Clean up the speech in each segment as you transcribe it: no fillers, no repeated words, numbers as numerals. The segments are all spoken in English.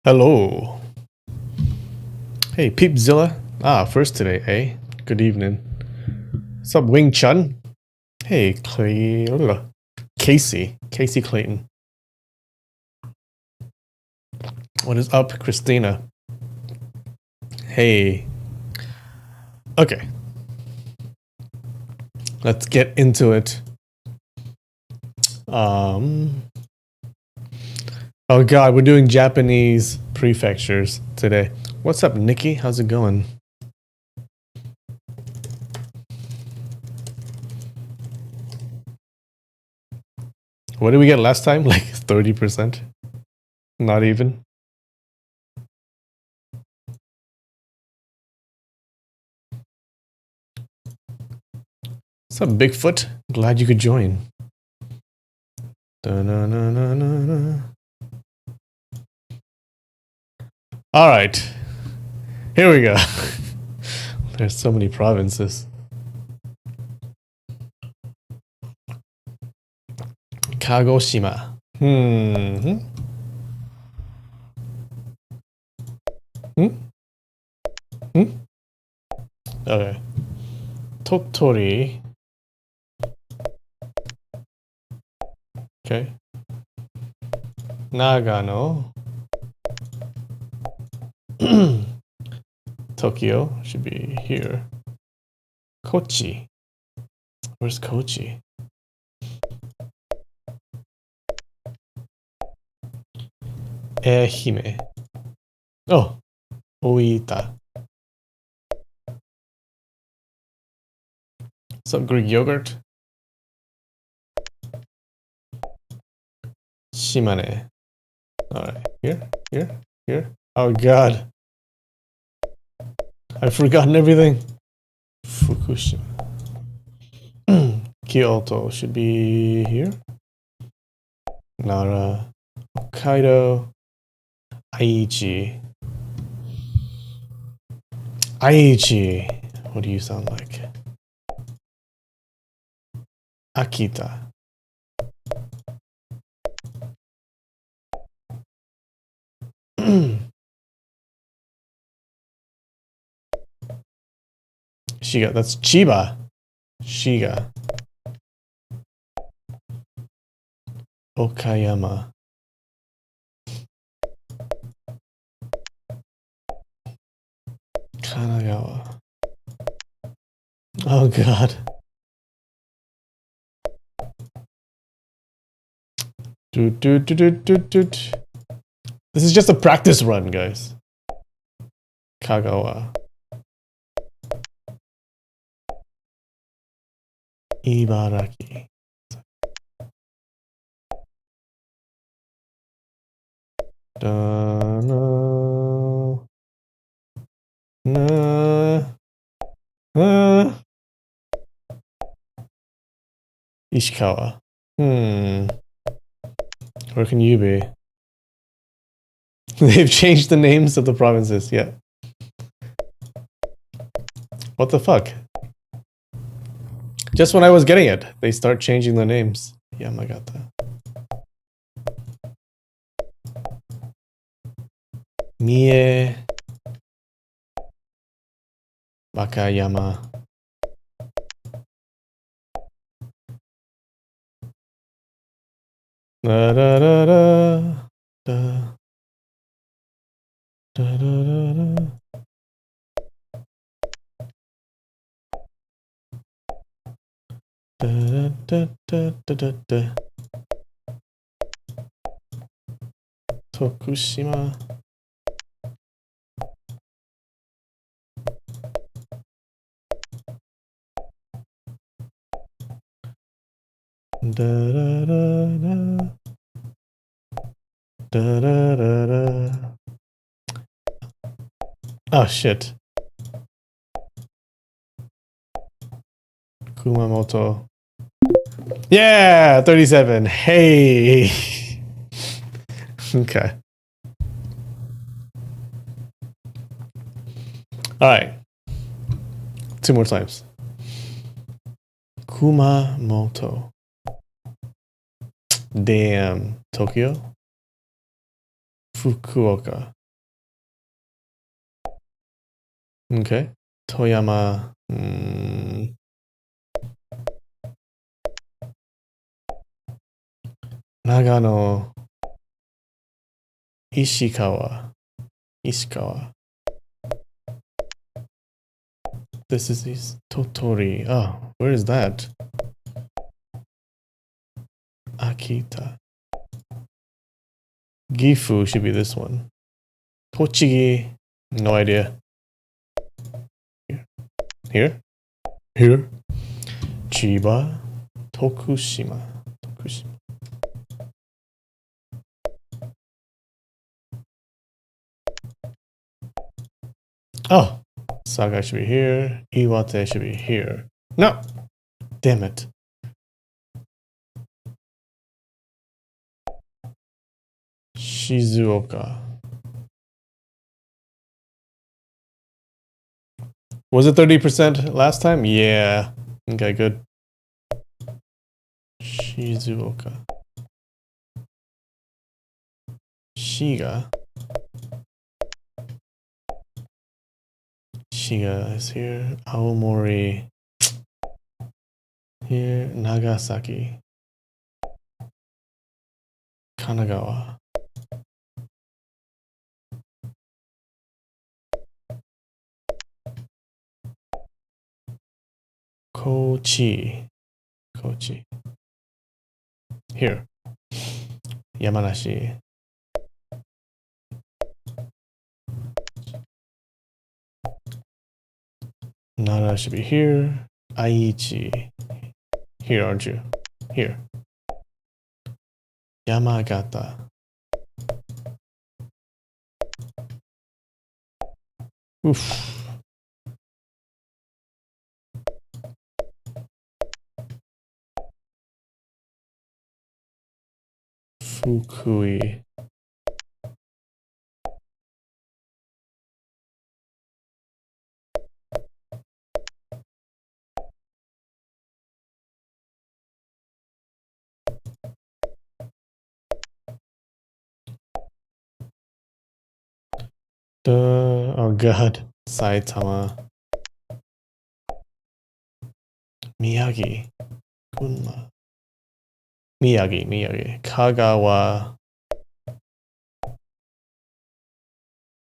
Hello. Hey, Peepzilla. First today, eh? Good evening. What's up, Wing Chun? Hey, Casey. Casey Clayton. What is up, Christina? Hey. Okay. Let's get into it. Oh god, we're doing Japanese prefectures today. What's up, Nikki? How's it going? What did we get last time? Like 30%? Not even? What's up, Bigfoot? Glad you could join. Da-na-na-na-na-na. All right, here we go. There's so many provinces. Kagoshima. Hmm. Okay. Tottori. Okay. Nagano. Tokyo should be here. Kochi. Where's Kochi? Ehime. Oh, Oita. Some Greek yogurt. Shimane. Alright, here. Oh god. I've forgotten everything. Fukushima. Kyoto should be here. Nara. Hokkaido. Aichi. Aichi. What do you sound like? Akita. Shiga. That's Chiba. Shiga. Okayama. Kanagawa. Oh god. This is just a practice run, guys. Kagawa. Ibaraki. No. Ishikawa. Where can you be? They've changed the names of the provinces, yeah. What the fuck? Just when I was getting it, they start changing the names. Yamagata. Mie. Wakayama. Da da da da. Da. Da da da da. Da da da da da da. Tokushima. Da da da da. Da da da da. Oh shit. Kumamoto. Yeah, 37. Hey. Okay. All right. 2 more times. Kumamoto. Damn. Tokyo. Fukuoka. Okay. Toyama. Nagano. Ishikawa. Ishikawa. This is Totori. Oh, where is that? Akita. Gifu should be this one. Tochigi. No idea. Here? Here? Chiba. Tokushima. Tokushima. Oh! Saga should be here. Iwate should be here. No! Damn it. Shizuoka. Was it 30% last time? Yeah. Okay, good. Shizuoka. Shiga. Shiga is here. Aomori. Here. Nagasaki. Kanagawa. Kochi. Kochi. Here. Yamanashi. Nara should be here. Aichi. Here, aren't you? Here. Yamagata. Oof. Fukui. Oh god. Saitama. Miyagi. Gunma. Miyagi. Kagawa.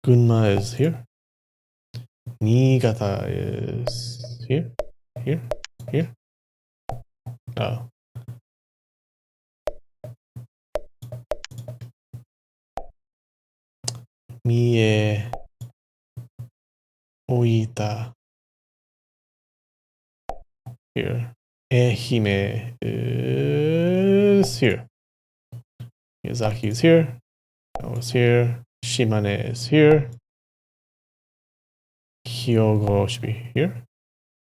Gunma is here. Niigata is here. Here. Oh. Mie. Oita. Here. Ehime is here. Miyazaki is here. I was here. Shimane is here. Hyogo should be here.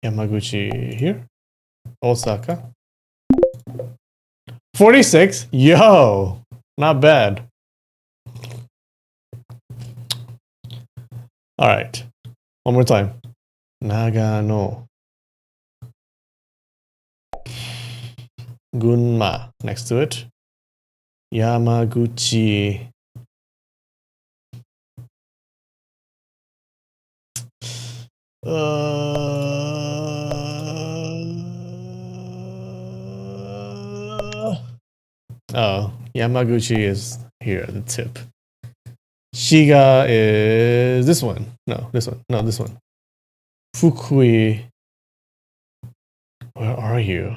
Yamaguchi here. Osaka. 46? Yo! Not bad. Alright. One more time. Nagano. Gunma. Next to it. Yamaguchi. Oh, Yamaguchi is here at the tip. Shiga is this one. No, this one. No, this one. Fukui. Where are you?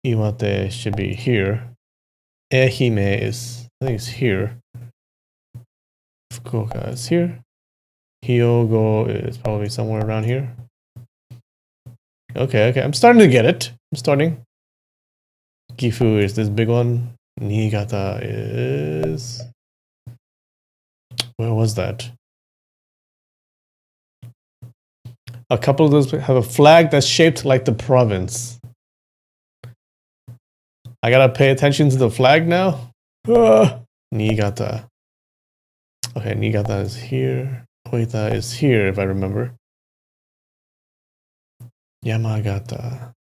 Iwate should be here. Ehime is, I think it's here. Fukuoka is here. Hyogo is probably somewhere around here. Okay. I'm starting to get it. I'm starting. Gifu is this big one. Niigata is... Where was that? A couple of those have a flag that's shaped like the province. I gotta pay attention to the flag now? Niigata. Okay, Niigata is here. Oita is here, if I remember. Yamagata.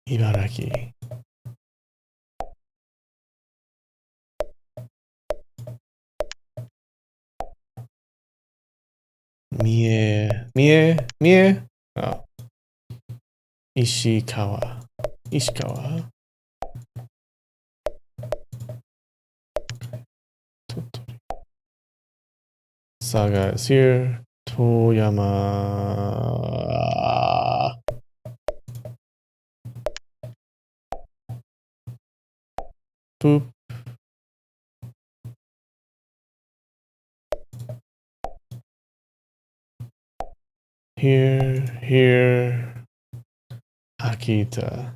Ibaraki. Mie. Oh. Ishikawa. Tottori. Saga is here. Toyama. Boop. Here. Akita.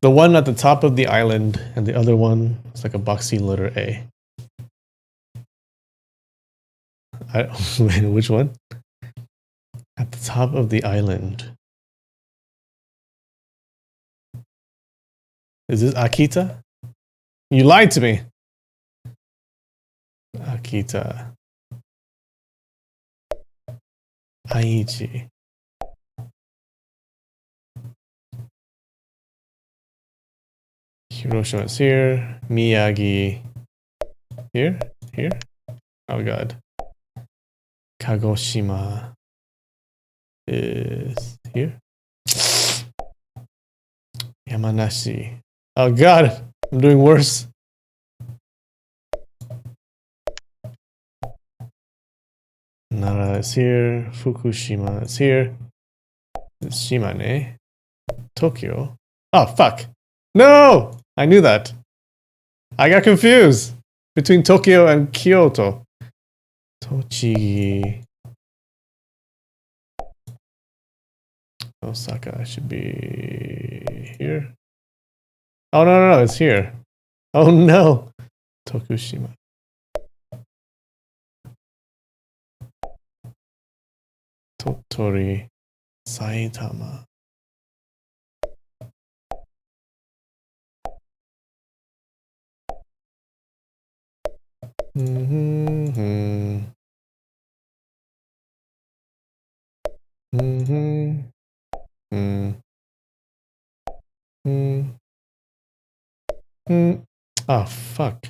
The one at the top of the island, and the other one is like a boxy letter A. Wait, which one? At the top of the island. Is this Akita? You lied to me. Akita. Aichi. Hiroshima is here. Miyagi. Here? Oh god. Kagoshima is here. Yamanashi. Oh god, I'm doing worse. Nara is here. Fukushima is here. It's Shimane. Tokyo. Oh fuck. No! I knew that. I got confused between Tokyo and Kyoto. Tochigi. Osaka should be here. Oh no, it's here. Oh no. Tokushima. Tottori. Saitama. Oh fuck.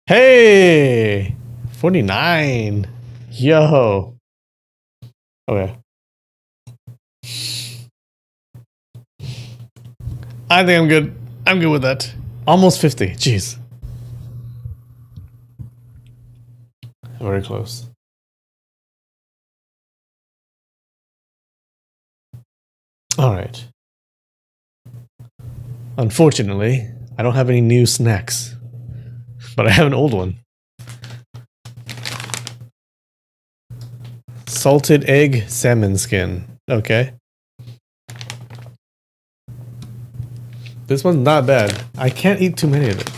Hey! 49. Yo. Okay. I think I'm good. I'm good with that. Almost 50. Jeez. Very close. Alright. Unfortunately, I don't have any new snacks. But I have an old one. Salted egg salmon skin. Okay. This one's not bad. I can't eat too many of it.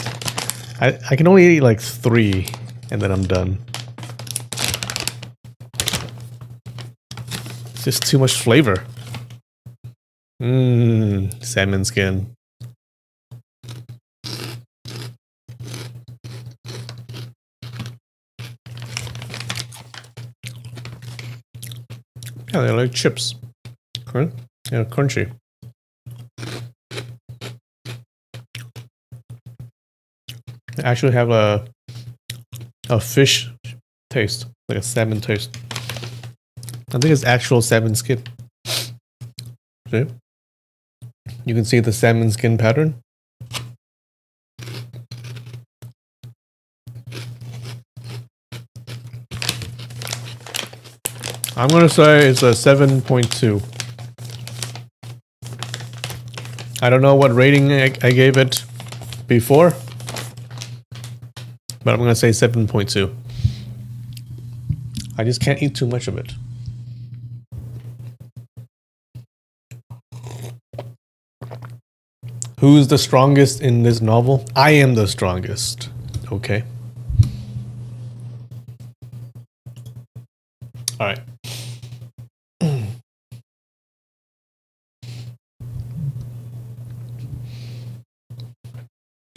I can only eat like 3 and then I'm done. It's just too much flavor. Salmon skin. Yeah, they're like chips. Huh? Yeah, crunchy. They actually have a fish taste, like a salmon taste. I think it's actual salmon skin. See? You can see the salmon skin pattern. I'm gonna say it's a 7.2. I don't know what rating I gave it before, but I'm gonna say 7.2. I just can't eat too much of it. Who's the strongest in this novel? I am the strongest. Okay. All right.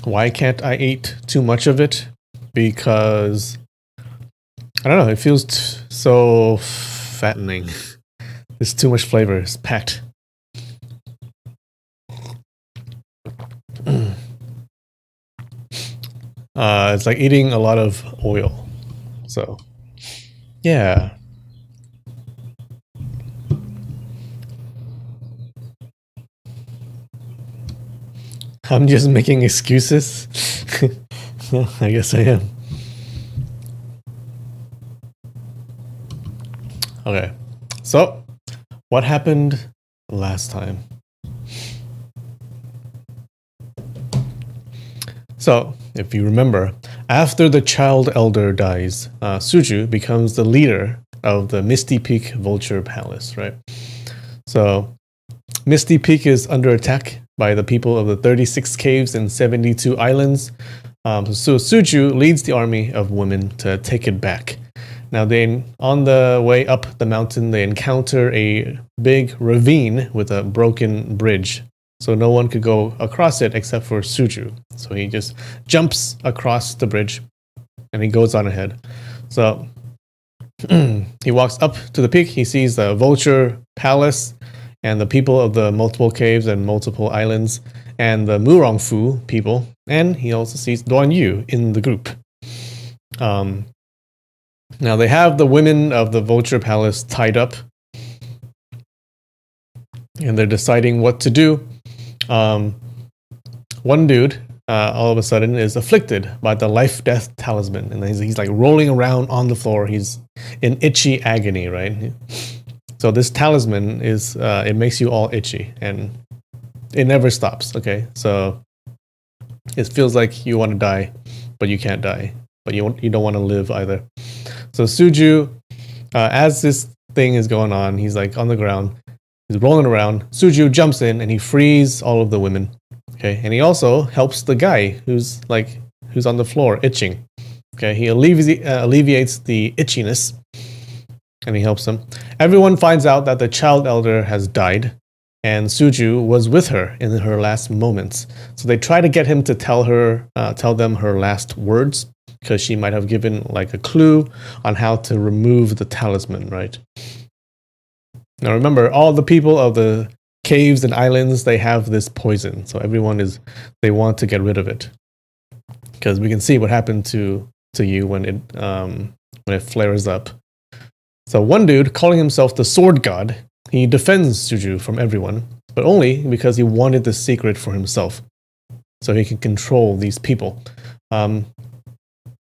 Why can't I eat too much of it? Because I don't know, it feels so fattening. There's too much flavor. It's packed. It's like eating a lot of oil. So, yeah. I'm just making excuses. Well, I guess I am. Okay. So, what happened last time? So, if you remember, after the child elder dies, Suju becomes the leader of the Misty Peak Vulture Palace, right? So, Misty Peak is under attack by the people of the 36 caves and 72 islands. So Suju leads the army of women to take it back. Now, on the way up the mountain, they encounter a big ravine with a broken bridge. So no one could go across it except for Suju. So he just jumps across the bridge and he goes on ahead. So he walks up to the peak. He sees the Vulture Palace and the people of the multiple caves and multiple islands and the Murongfu people. And he also sees Duan Yu in the group. Now they have the women of the Vulture Palace tied up and they're deciding what to do. One dude all of a sudden is afflicted by the life-death talisman, and he's like rolling around on the floor. He's in itchy agony, right? So this talisman is it makes you all itchy, and it never stops. Okay, so it feels like you want to die, but you can't die, but you don't want to live either. So Suju, as this thing is going on, he's like on the ground. He's rolling around. Suju jumps in and he frees all of the women. Okay, and he also helps the guy who's on the floor itching. Okay, he alleviates the itchiness, and he helps him. Everyone finds out that the child elder has died, and Suju was with her in her last moments. So they try to get him to tell them her last words, because she might have given like a clue on how to remove the talisman, right? Now remember, all the people of the caves and islands, they have this poison. So they want to get rid of it. Because we can see what happened to you when it flares up. So one dude, calling himself the Sword God, he defends Suju from everyone, but only because he wanted the secret for himself. So he can control these people.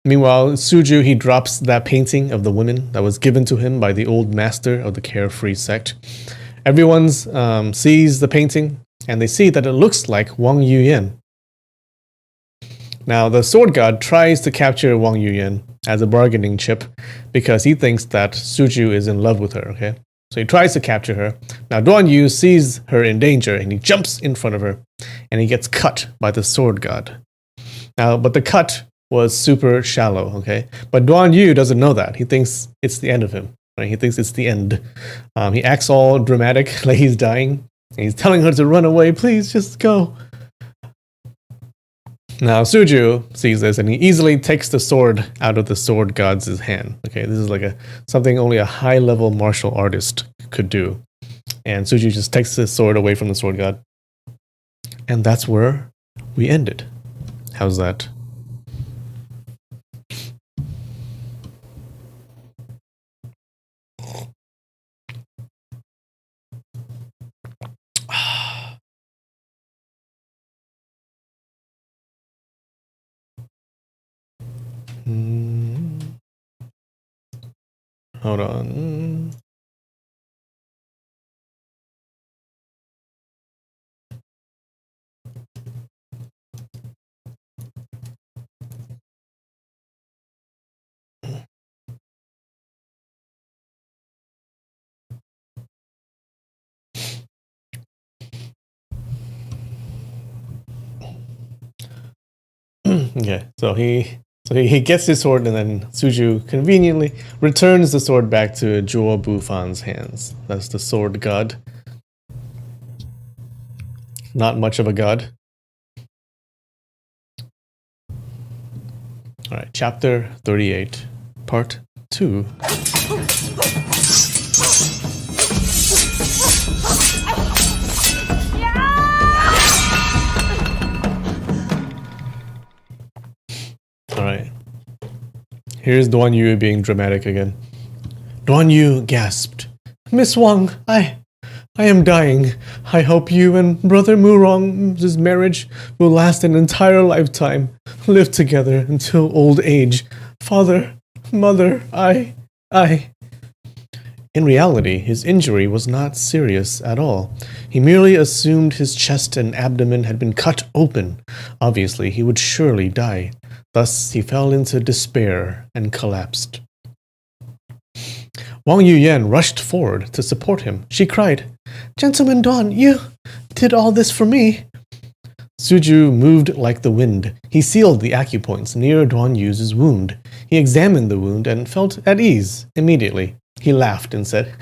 Meanwhile, Suju, he drops that painting of the women that was given to him by the old master of the Carefree sect. Everyone sees the painting, and they see that it looks like Wang Yuyan. Now, the Sword God tries to capture Wang Yuyan as a bargaining chip because he thinks that Suju is in love with her, okay? So he tries to capture her. Now, Duan Yu sees her in danger, and he jumps in front of her, and he gets cut by the Sword God. Now, but the cut was super shallow, okay? But Duan Yu doesn't know that. He thinks it's the end of him, right? He thinks it's the end. He acts all dramatic, like he's dying. And he's telling her to run away, please, just go. Now, Suju sees this, and he easily takes the sword out of the Sword God's hand. Okay, this is like something only a high-level martial artist could do. And Suju just takes the sword away from the Sword God. And that's where we ended. How's that? Hold on. Okay, so he gets his sword, and then Suju conveniently returns the sword back to Zhuo Bufan's hands. That's the Sword God. Not much of a god. Alright, chapter 38, part 2. Alright. Here's Duan Yu being dramatic again. Duan Yu gasped. Miss Wang, I am dying. I hope you and Brother Murong's marriage will last an entire lifetime. Live together until old age. Father, mother, I. In reality, his injury was not serious at all. He merely assumed his chest and abdomen had been cut open. Obviously, he would surely die. Thus, he fell into despair and collapsed. Wang Yuyan rushed forward to support him. She cried, Gentleman Duan, you did all this for me. Suju moved like the wind. He sealed the acupoints near Duan Yu's wound. He examined the wound and felt at ease immediately. He laughed and said,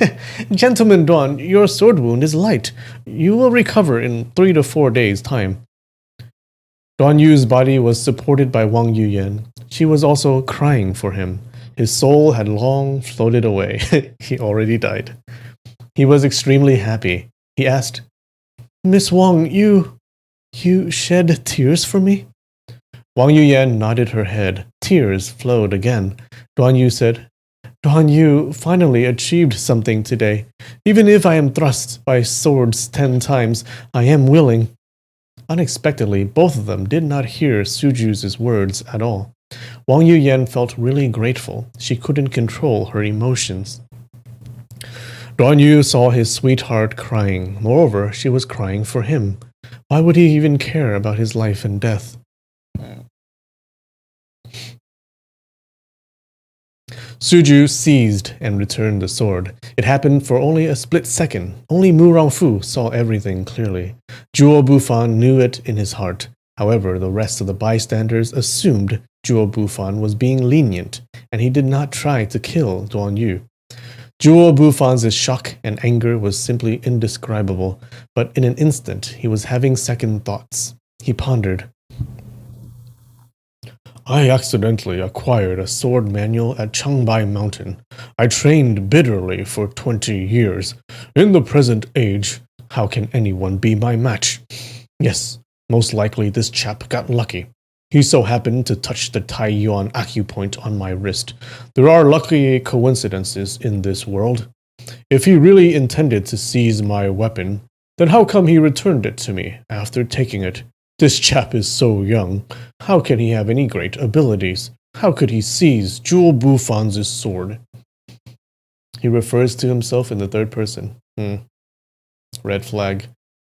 Gentleman Duan, your sword wound is light. You will recover in 3 to 4 days' time. Duan Yu's body was supported by Wang Yuyan. She was also crying for him. His soul had long floated away. He already died. He was extremely happy. He asked, Miss Wang, you shed tears for me? Wang Yuyan nodded her head. Tears flowed again. Duan Yu said, Duan Yu finally achieved something today. Even if I am thrust by swords 10 times, I am willing. Unexpectedly, both of them did not hear Suju's words at all. Wang Yuyan felt really grateful. She couldn't control her emotions. Duan Yu saw his sweetheart crying. Moreover, she was crying for him. Why would he even care about his life and death? Suju seized and returned the sword. It happened for only a split second. Only Mu Rongfu saw everything clearly. Zhuo Bufan knew it in his heart. However, the rest of the bystanders assumed Zhuo Bufan was being lenient, and he did not try to kill Duan Yu. Zhuo Bufan's shock and anger was simply indescribable, but in an instant he was having second thoughts. He pondered. I accidentally acquired a sword manual at Changbai Mountain. I trained bitterly for 20 years. In the present age, how can anyone be my match? Yes, most likely this chap got lucky. He so happened to touch the Tai Yuan acupoint on my wrist. There are lucky coincidences in this world. If he really intended to seize my weapon, then how come he returned it to me after taking it? This chap is so young. How can he have any great abilities? How could he seize Zhuo Bufan's sword? He refers to himself in the third person. Red flag.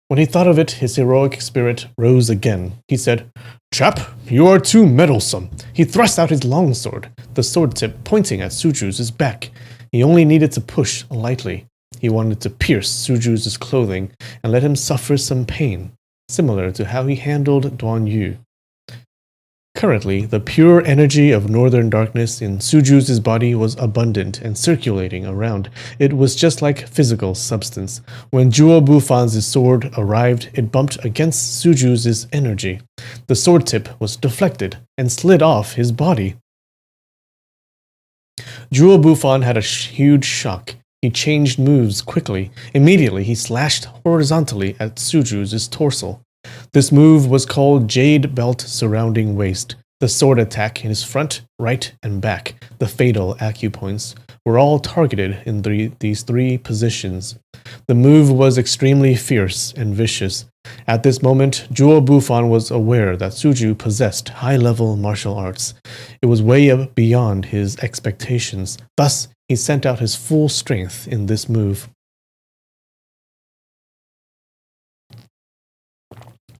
When he thought of it, his heroic spirit rose again. He said, Chap, you are too meddlesome. He thrust out his longsword, the sword tip pointing at Suju's back. He only needed to push lightly. He wanted to pierce Suju's clothing and let him suffer some pain, similar to how he handled Duan Yu. Currently, the pure energy of northern darkness in Suju's body was abundant and circulating around. It was just like physical substance. When Zhuo Bufan's sword arrived, it bumped against Suju's energy. The sword tip was deflected and slid off his body. Zhuo Bufan had a huge shock. He changed moves quickly. Immediately, he slashed horizontally at Suju's torso. This move was called Jade Belt Surrounding Waist. The sword attack in his front, right, and back, the fatal acupoints, were all targeted in these 3 positions. The move was extremely fierce and vicious. At this moment, Zhuo Bufan was aware that Suju possessed high-level martial arts. It was way up beyond his expectations. Thus, he sent out his full strength in this move.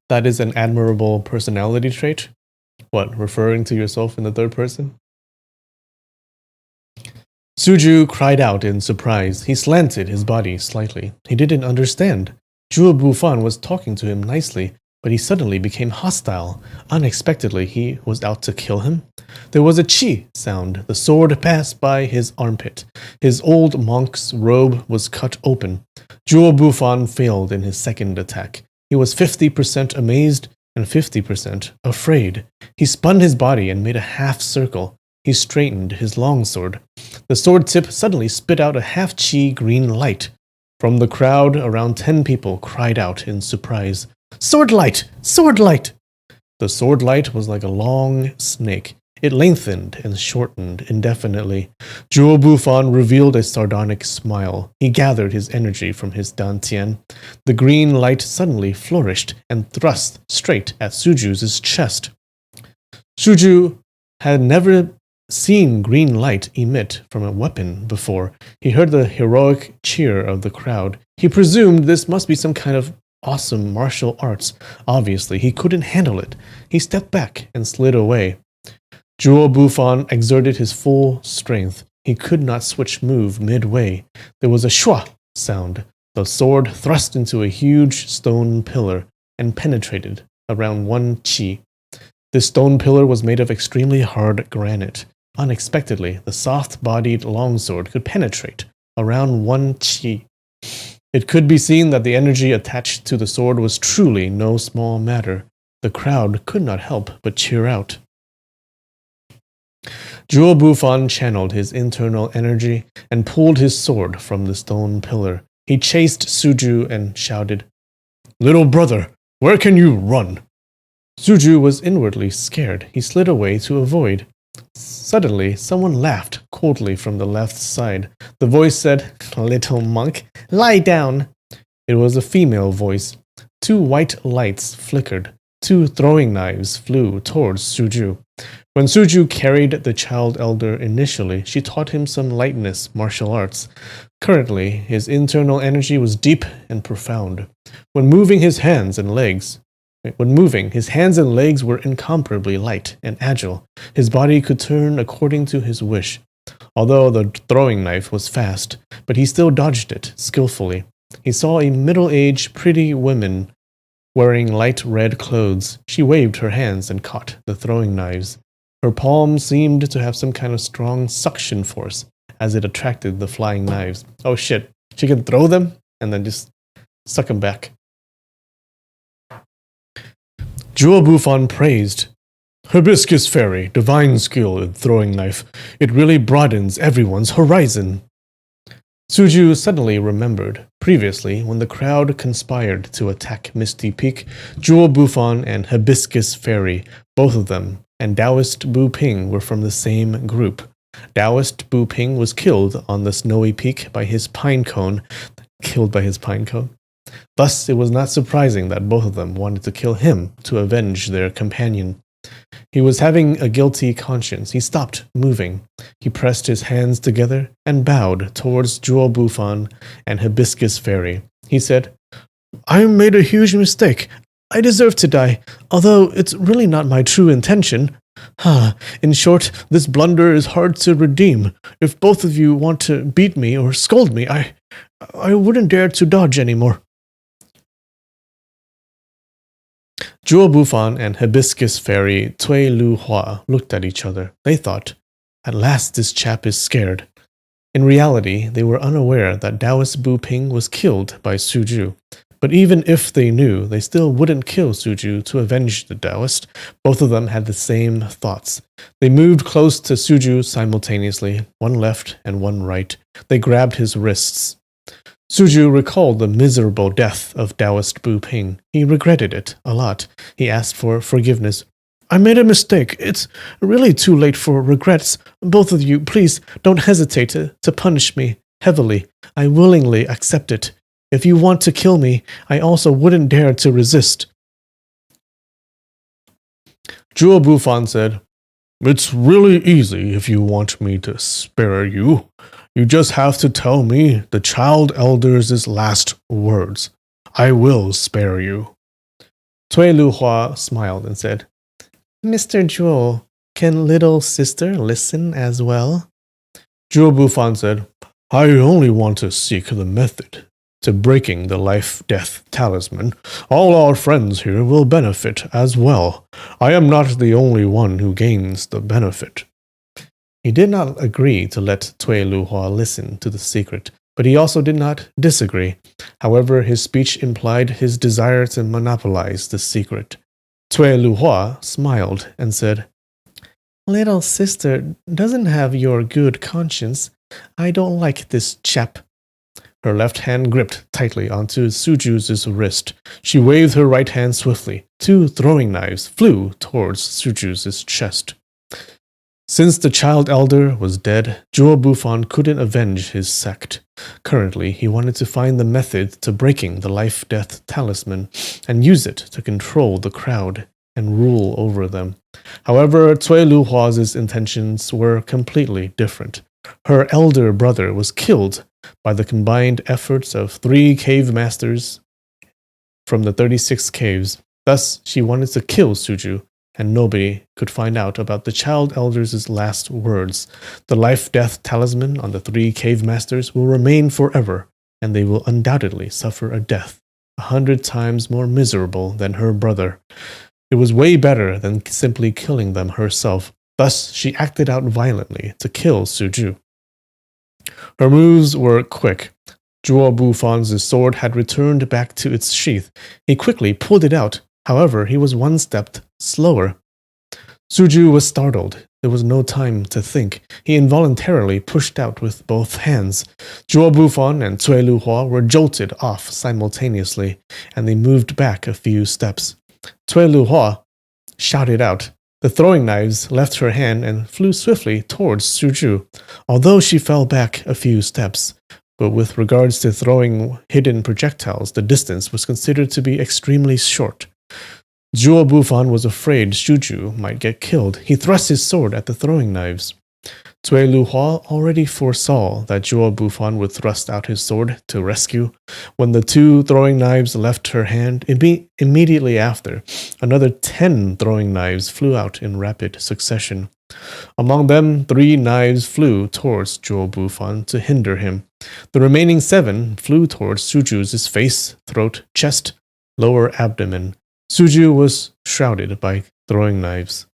That is an admirable personality trait? What, referring to yourself in the third person? Suju cried out in surprise. He slanted his body slightly. He didn't understand. Zhuo Bufan was talking to him nicely, but he suddenly became hostile. Unexpectedly, he was out to kill him. There was a chi sound. The sword passed by his armpit. His old monk's robe was cut open. Zhuo Bufan failed in his second attack. He was 50% amazed and 50% afraid. He spun his body and made a half circle. He straightened his longsword. The sword tip suddenly spit out a half-chi green light. From the crowd, around 10 people cried out in surprise, "Sword light! Sword light!" The sword light was like a long snake. It lengthened and shortened indefinitely. Zhuo Bufan revealed a sardonic smile. He gathered his energy from his dantian. The green light suddenly flourished and thrust straight at Suju's chest. Suju had never seen green light emit from a weapon before. He heard the heroic cheer of the crowd. He presumed this must be some kind of awesome martial arts. Obviously, he couldn't handle it. He stepped back and slid away. Zhuo Bufan exerted his full strength. He could not switch move midway. There was a shua sound. The sword thrust into a huge stone pillar and penetrated around 1 chi. This stone pillar was made of extremely hard granite. Unexpectedly, the soft-bodied longsword could penetrate around 1 chi. It could be seen that the energy attached to the sword was truly no small matter. The crowd could not help but cheer out. Zhuo Bufan channeled his internal energy and pulled his sword from the stone pillar. He chased Suju and shouted, "Little brother, where can you run?" Suju was inwardly scared. He slid away to avoid. Suddenly, someone laughed coldly from the left side. The voice said, "Little monk, lie down." It was a female voice. 2 white lights flickered. 2 throwing knives flew towards Suju. When Suju carried the child elder initially, she taught him some lightness martial arts. Currently, his internal energy was deep and profound. When moving, his hands and legs were incomparably light and agile. His body could turn according to his wish. Although the throwing knife was fast, but he still dodged it skillfully. He saw a middle-aged, pretty woman wearing light red clothes. She waved her hands and caught the throwing knives. Her palm seemed to have some kind of strong suction force as it attracted the flying knives. Oh shit, she can throw them and then just suck them back. Zhuo Bufan praised, "Hibiscus fairy, divine skill in throwing knife. It really broadens everyone's horizon." Suju suddenly remembered. Previously, when the crowd conspired to attack Misty Peak, Zhuo Bufan and Hibiscus Fairy, both of them, and Taoist Bu Ping were from the same group. Taoist Bu Ping was killed on the snowy peak by his pine cone. Thus, it was not surprising that both of them wanted to kill him to avenge their companion. He was having a guilty conscience. He stopped moving. He pressed his hands together and bowed towards Zhuo Bufan and Hibiscus Fairy. He said, "I made a huge mistake. I deserve to die, although it's really not my true intention. In short, this blunder is hard to redeem. If both of you want to beat me or scold me, I wouldn't dare to dodge anymore." Zhuo Bufan and Hibiscus Fairy Cui Lu Hua looked at each other. They thought, "At last this chap is scared." In reality, they were unaware that Taoist Bu Ping was killed by Suju. But even if they knew, they still wouldn't kill Suju to avenge the Taoist. Both of them had the same thoughts. They moved close to Suju simultaneously, one left and one right. They grabbed his wrists. Suju recalled the miserable death of Taoist Bu Ping. He regretted it a lot. He asked for forgiveness. "I made a mistake. It's really too late for regrets. Both of you, please don't hesitate to punish me heavily. I willingly accept it. If you want to kill me, I also wouldn't dare to resist." Zhuo Bufan said, "It's really easy if you want me to spare you. You just have to tell me the child elder's last words. I will spare you." Cui Lu Hua smiled and said, "Mr. Zhuo, can little sister listen as well?" Zhuo Bufan said, "I only want to seek the method to breaking the life-death talisman. All our friends here will benefit as well. I am not the only one who gains the benefit." He did not agree to let Cui Lu Hua listen to the secret, but he also did not disagree. However, his speech implied his desire to monopolize the secret. Cui Lu Hua smiled and said, "Little sister doesn't have your good conscience. I don't like this chap. Her left hand gripped tightly onto Suju's wrist. She waved her right hand swiftly. 2 throwing knives flew towards Suju's chest. Since the child elder was dead, Zhuo Bufan couldn't avenge his sect. Currently, he wanted to find the method to breaking the life-death talisman and use it to control the crowd and rule over them. However, Cui Luhua's intentions were completely different. Her elder brother was killed by the combined efforts of 3 cave masters from the 36 caves. Thus, she wanted to kill Suju, and nobody could find out about the child elder's last words. The life-death talisman on the 3 cave masters will remain forever, and they will undoubtedly suffer a death 100 times more miserable than her brother. It was way better than simply killing them herself. Thus, she acted out violently to kill Suju. Her moves were quick. Zhuo Bufan's sword had returned back to its sheath. He quickly pulled it out. However, he was 1 step slower. Suju was startled. There was no time to think. He involuntarily pushed out with both hands. Zhuo Bufan and Cui Luhua were jolted off simultaneously, and they moved back a few steps. Cui Luhua shouted out. The throwing knives left her hand and flew swiftly towards Suju, although she fell back a few steps. But with regards to throwing hidden projectiles, the distance was considered to be extremely short. Zhuo Bufan was afraid Suju might get killed. He thrust his sword at the throwing knives. Cui Luhua already foresaw that Zhuo Bufan would thrust out his sword to rescue. When the 2 throwing knives left her hand, immediately after, another 10 throwing knives flew out in rapid succession. Among them, 3 knives flew towards Zhuo Bufan to hinder him. The remaining 7 flew towards Suju's face, throat, chest, lower abdomen. Suju was shrouded by throwing knives.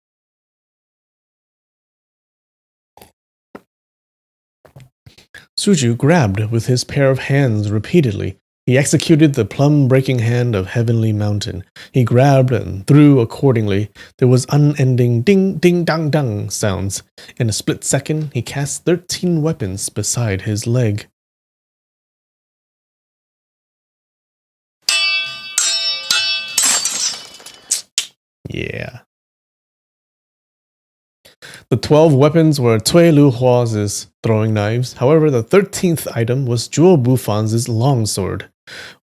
Suju grabbed with his pair of hands repeatedly. He executed the plum-breaking hand of Heavenly Mountain. He grabbed and threw accordingly. There was unending ding-ding-dang-dang sounds. In a split second, he cast 13 weapons beside his leg. Yeah. The 12 weapons were Cui Luhua's throwing knives. However, the 13th item was Zhuo Bufan's longsword.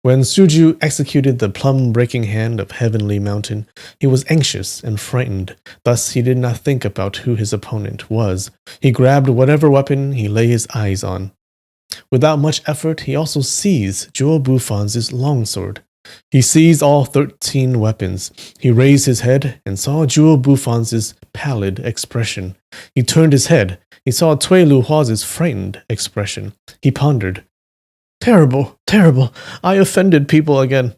When Suju executed the plum-breaking hand of Heavenly Mountain, he was anxious and frightened. Thus, he did not think about who his opponent was. He grabbed whatever weapon he lay his eyes on. Without much effort, he also seized Zhuo Bufan's longsword. He seized all 13 weapons. He raised his head and saw Zhuo Bufan's pallid expression. He turned his head. He saw Cui Luhua's frightened expression. He pondered. Terrible, terrible. I offended people again.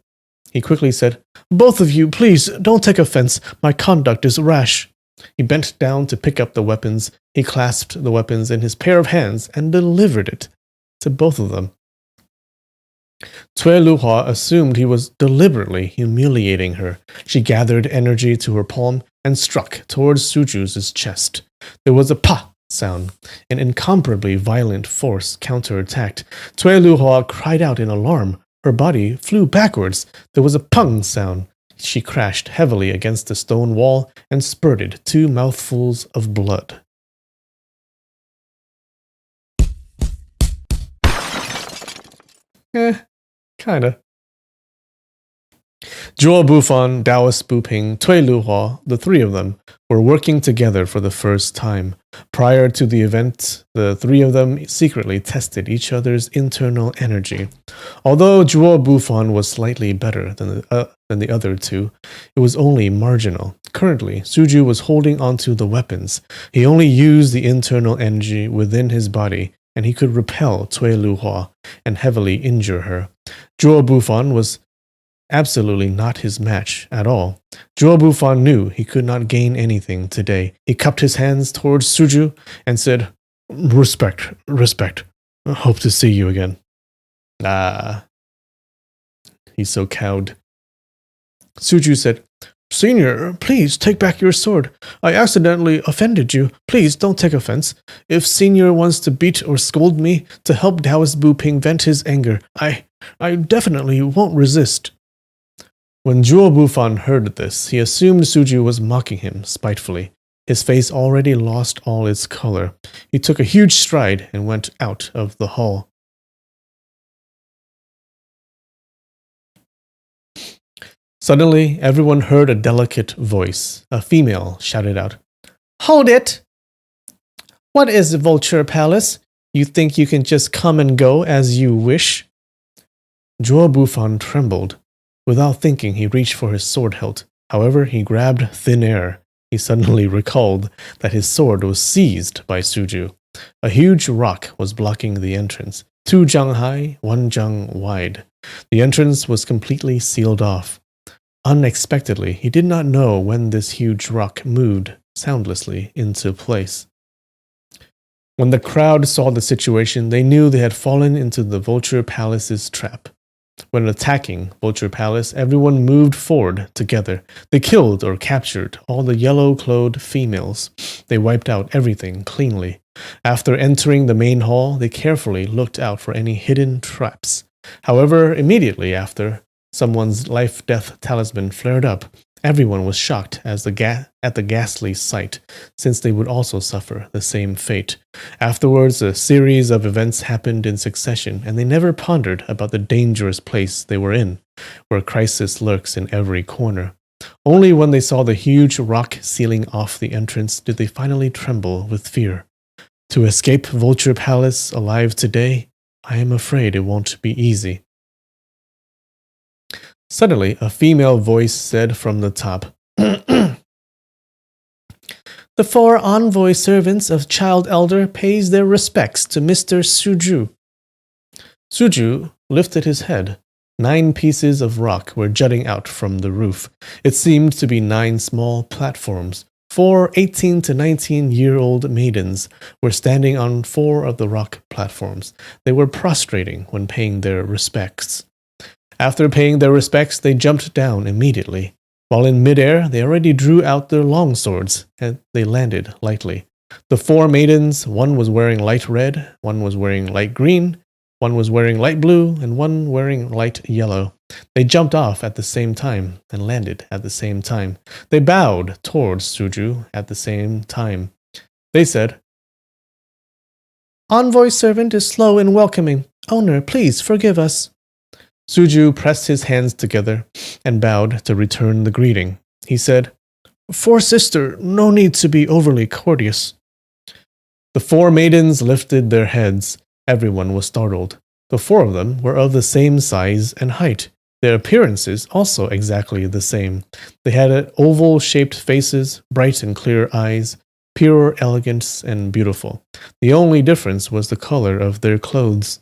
He quickly said, Both of you, please, don't take offense. My conduct is rash. He bent down to pick up the weapons. He clasped the weapons in his pair of hands and delivered it to both of them. Cui Luhua assumed he was deliberately humiliating her. She gathered energy to her palm and struck towards Suju's chest. There was a pa sound. An incomparably violent force counterattacked. Cui Luhua cried out in alarm. Her body flew backwards. There was a pung sound. She crashed heavily against the stone wall and spurted 2 mouthfuls of blood. Kinda. Zhuo Bufan, Taoist Buping, Cui Luhua, the 3 of them, were working together for the first time. Prior to the event, the 3 of them secretly tested each other's internal energy. Although Zhuo Bufan was slightly better than the other 2, it was only marginal. Currently, Suju was holding onto the weapons. He only used the internal energy within his body, and he could repel Cui Luhua and heavily injure her. Zhuo Bufan was absolutely not his match at all. Zhuo Bufan knew he could not gain anything today. He cupped his hands towards Suju and said, Respect, respect. Hope to see you again. He's so cowed. Suju said, Senior, please take back your sword. I accidentally offended you. Please don't take offense. If Senior wants to beat or scold me to help Taoist Buping vent his anger, I definitely won't resist. When Zhuo Bufan heard this, he assumed Suju was mocking him spitefully. His face already lost all its color. He took a huge stride and went out of the hall. Suddenly, everyone heard a delicate voice. A female shouted out, "Hold it! What is Vulture Palace? You think you can just come and go as you wish?" Zhuo Bufan trembled. Without thinking, he reached for his sword hilt. However, he grabbed thin air. He suddenly recalled that his sword was seized by Suju. A huge rock was blocking the entrance, 2 zhang high, 1 zhang wide. The entrance was completely sealed off. Unexpectedly, he did not know when this huge rock moved soundlessly into place. When the crowd saw the situation, they knew they had fallen into the Vulture Palace's trap. When attacking Vulture Palace, everyone moved forward together. They killed or captured all the yellow-clothed females. They wiped out everything cleanly. After entering the main hall, they carefully looked out for any hidden traps. However, immediately after, someone's life-death talisman flared up. Everyone was shocked at the ghastly sight, since they would also suffer the same fate. Afterwards, a series of events happened in succession, and they never pondered about the dangerous place they were in, where crisis lurks in every corner. Only when they saw the huge rock sealing off the entrance did they finally tremble with fear. To escape Vulture Palace alive today, I am afraid it won't be easy. Suddenly, a female voice said from the top, "The 4 envoy servants of Child Elder pays their respects to Mr. Suju." Suju lifted his head. 9 pieces of rock were jutting out from the roof. It seemed to be 9 small platforms. 4 18 to 19-year-old maidens were standing on 4 of the rock platforms. They were prostrating when paying their respects. After paying their respects, they jumped down immediately. While in midair, they already drew out their long swords, and they landed lightly. The 4 maidens, one was wearing light red, one was wearing light green, one was wearing light blue, and one wearing light yellow. They jumped off at the same time and landed at the same time. They bowed towards Suju at the same time. They said, "Envoy servant is slow in welcoming. Owner, please forgive us." Suju pressed his hands together and bowed to return the greeting. He said, "4 sister, no need to be overly courteous." The 4 maidens lifted their heads. Everyone was startled. The 4 of them were of the same size and height. Their appearances also exactly the same. They had oval-shaped faces, bright and clear eyes, pure elegance and beautiful. The only difference was the color of their clothes.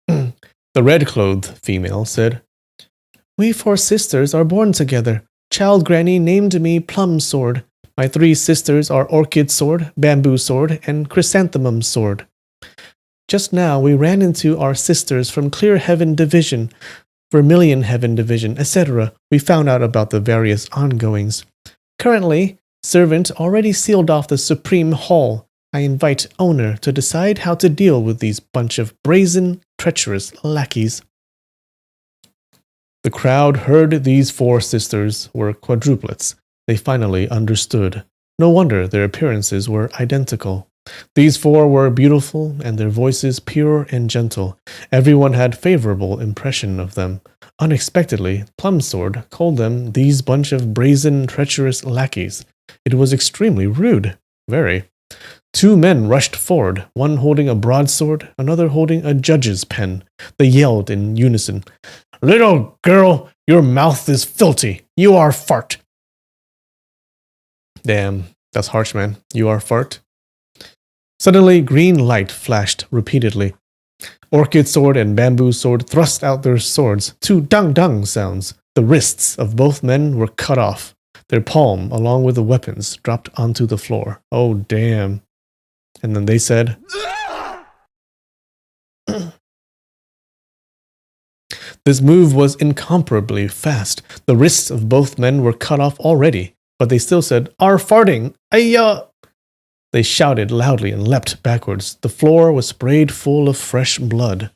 The red-clothed female said, "We 4 sisters are born together. Child Granny named me Plum Sword. My 3 sisters are Orchid Sword, Bamboo Sword, and Chrysanthemum Sword. Just now we ran into our sisters from Clear Heaven Division, Vermilion Heaven Division, etc. We found out about the various ongoings. Currently, servant already sealed off the Supreme Hall. I invite owner to decide how to deal with these bunch of brazen, treacherous lackeys." The crowd heard these 4 sisters were quadruplets. They finally understood. No wonder their appearances were identical. These 4 were beautiful and their voices pure and gentle. Everyone had favorable impression of them. Unexpectedly, Plum Sword called them these bunch of brazen, treacherous lackeys. It was extremely rude. Very. 2 men rushed forward, one holding a broadsword, another holding a judge's pen. They yelled in unison, "Little girl, your mouth is filthy. You are fart." Damn, that's harsh, man. You are fart. Suddenly, green light flashed repeatedly. Orchid Sword and Bamboo Sword thrust out their swords. 2 dung-dung sounds. The wrists of both men were cut off. Their palm, along with the weapons, dropped onto the floor. Oh, damn. And then they said, This move was incomparably fast. The wrists of both men were cut off already, but they still said, "Are farting! Ayya!" They shouted loudly and leapt backwards. The floor was sprayed full of fresh blood.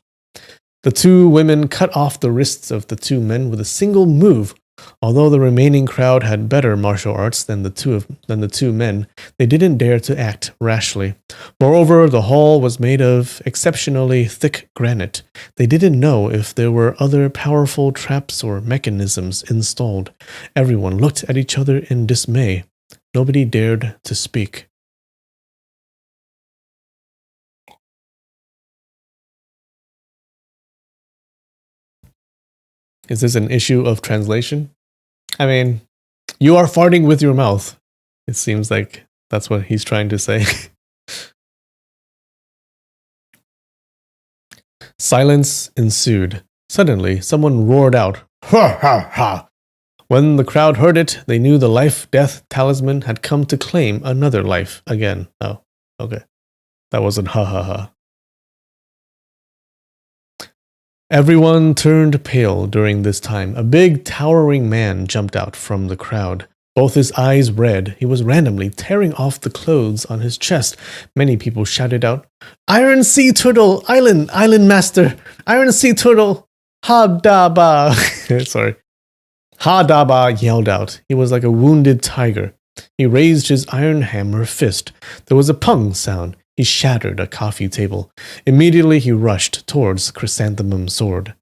The two women cut off the wrists of the two men with a single move. Although the remaining crowd had better martial arts than the two men, they didn't dare to act rashly. Moreover, the hall was made of exceptionally thick granite. They didn't know if there were other powerful traps or mechanisms installed. Everyone looked at each other in dismay. Nobody dared to speak. Is this an issue of translation? I mean, you are farting with your mouth. It seems like that's what he's trying to say. Silence ensued. Suddenly, someone roared out, "Ha ha ha!" When the crowd heard it, they knew the life-death talisman had come to claim another life again. Oh, okay. That wasn't ha ha ha. Everyone turned pale during this time. A big, towering man jumped out from the crowd. Both his eyes red, he was randomly tearing off the clothes on his chest. Many people shouted out, "Iron Sea Turtle! Island Master! Iron Sea Turtle! Ha-da-ba!" Sorry. Ha-da-ba yelled out. He was like a wounded tiger. He raised his iron hammer fist. There was a pung sound. He shattered a coffee table. Immediately he rushed towards Chrysanthemum's sword.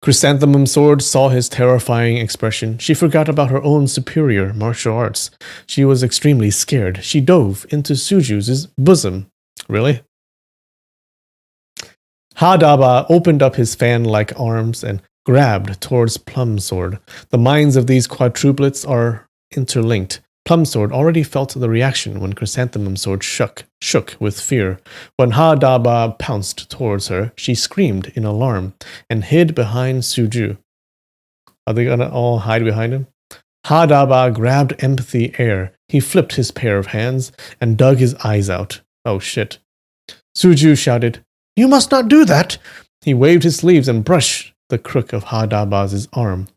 Chrysanthemum's sword saw his terrifying expression. She forgot about her own superior martial arts. She was extremely scared. She dove into Suju's bosom. Really? Ha-da-ba opened up his fan-like arms and grabbed towards Plum Sword. The minds of these quadruplets are interlinked. Plum Sword already felt the reaction when Chrysanthemum Sword shook with fear. When Ha-da-ba pounced towards her, she screamed in alarm and hid behind Suju. Are they gonna all hide behind him? Ha-da-ba grabbed empty air. He flipped his pair of hands and dug his eyes out. Oh shit. Suju shouted, "You must not do that!" He waved his sleeves and brushed the crook of Ha-da-ba's arm.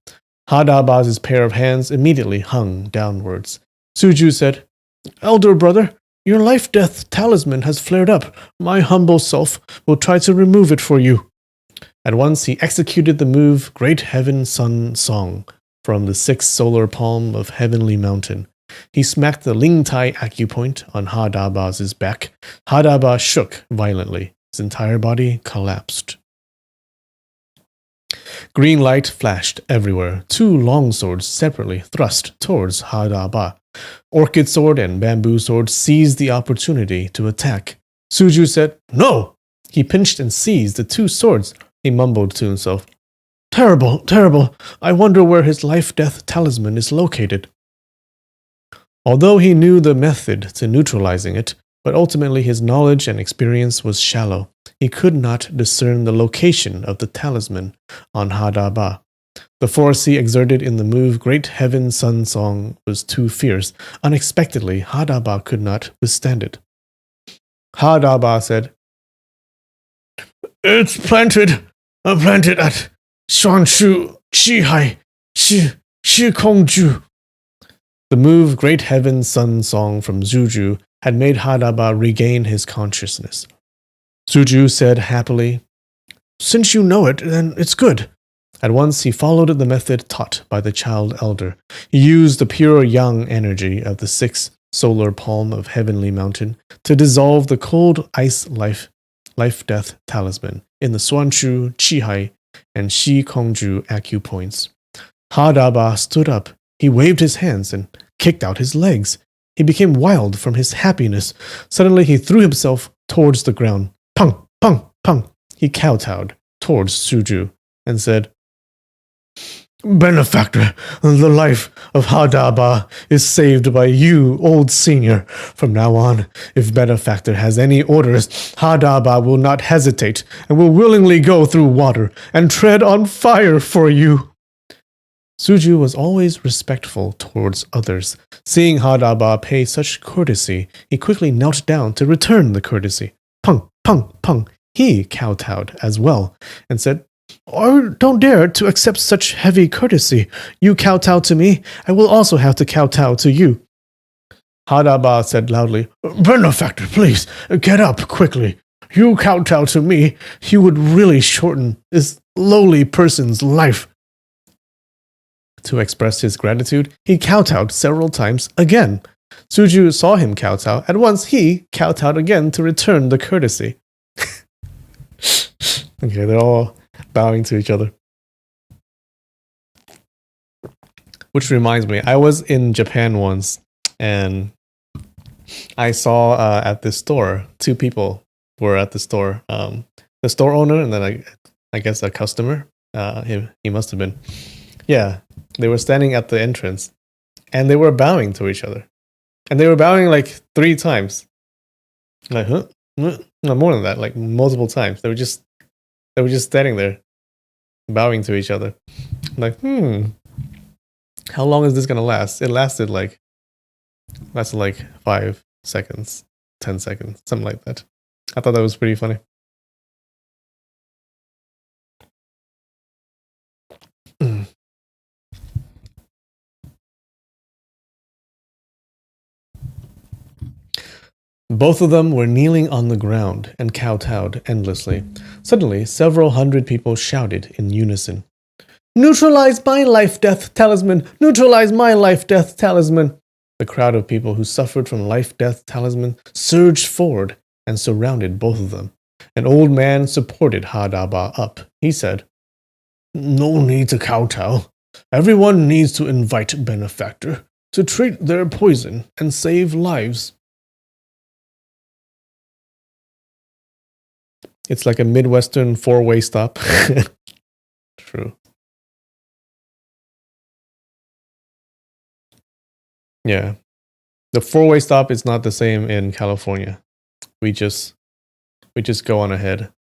Ha-da-ba's pair of hands immediately hung downwards. Suju said, "Elder brother, your life-death talisman has flared up. My humble self will try to remove it for you." At once he executed the move Great Heaven Sun Song from the 6th solar palm of Heavenly Mountain. He smacked the Lingtai acupoint on Ha-da-ba's back. Ha-da-ba shook violently. His entire body collapsed. Green light flashed everywhere. Two long swords separately thrust towards Ha-da-ba. Orchid Sword and Bamboo Sword seized the opportunity to attack. Suju said, "No!" He pinched and seized the two swords. He mumbled to himself, "Terrible, terrible. I wonder where his life-death talisman is located." Although he knew the method to neutralizing it, but ultimately his knowledge and experience was shallow. He could not discern the location of the talisman on Ha-da-ba. The force he exerted in the move Great Heaven Sun Song was too fierce. Unexpectedly, Ha-da-ba could not withstand it. Ha-da-ba said, "It's planted at Xuanshu, Qihai, Shikongju." The move Great Heaven Sun Song from Suju had made Ha-da-ba regain his consciousness. Suju said happily, "Since you know it, then it's good." At once he followed the method taught by the child elder. He used the pure yang energy of the 6th solar palm of Heavenly Mountain to dissolve the cold ice life-death talisman in the Xuanshu, Qihai, and Shikongju acupoints. Ha-da-ba stood up. He waved his hands and kicked out his legs. He became wild from his happiness. Suddenly he threw himself towards the ground. Pung, pung, pung. He kowtowed towards Suju and said, "Benefactor, the life of Ha-da-ba is saved by you, old senior. From now on, if Benefactor has any orders, Ha-da-ba will not hesitate and will willingly go through water and tread on fire for you." Suju was always respectful towards others. Seeing Ha-da-ba pay such courtesy, he quickly knelt down to return the courtesy. Pung, pung, pung. he kowtowed as well and said, "I don't dare to accept such heavy courtesy. You kowtow to me, I will also have to kowtow to you." Hadaba said loudly, "Benefactor, please, get up quickly. You kowtow to me, you would really shorten this lowly person's life." To express his gratitude, he kowtowed several times again. Suju saw him kowtow. At once, he kowtowed again to return the courtesy. Okay, they're all bowing to each other. Which reminds me, I was in Japan once, and I saw at this store, two people were at the store. The store owner and then I guess a customer. He must have been. Yeah, they were standing at the entrance, and they were bowing to each other. And they were bowing like 3 times. Like, huh? No, more than that, like multiple times. They were just standing there, bowing to each other. I'm like, how long is this gonna last? It lasted like 5 seconds, 10 seconds, something like that. I thought that was pretty funny. Both of them were kneeling on the ground and kowtowed endlessly. Suddenly, several hundred people shouted in unison, "Neutralize my life-death talisman! Neutralize my life-death talisman!" The crowd of people who suffered from life-death talisman surged forward and surrounded both of them. An old man supported Hadaba up. He said, "No need to kowtow. Everyone needs to invite Benefactor to treat their poison and save lives." It's like a Midwestern 4-way stop. True. Yeah. The 4-way stop is not the same in California. We just go on ahead.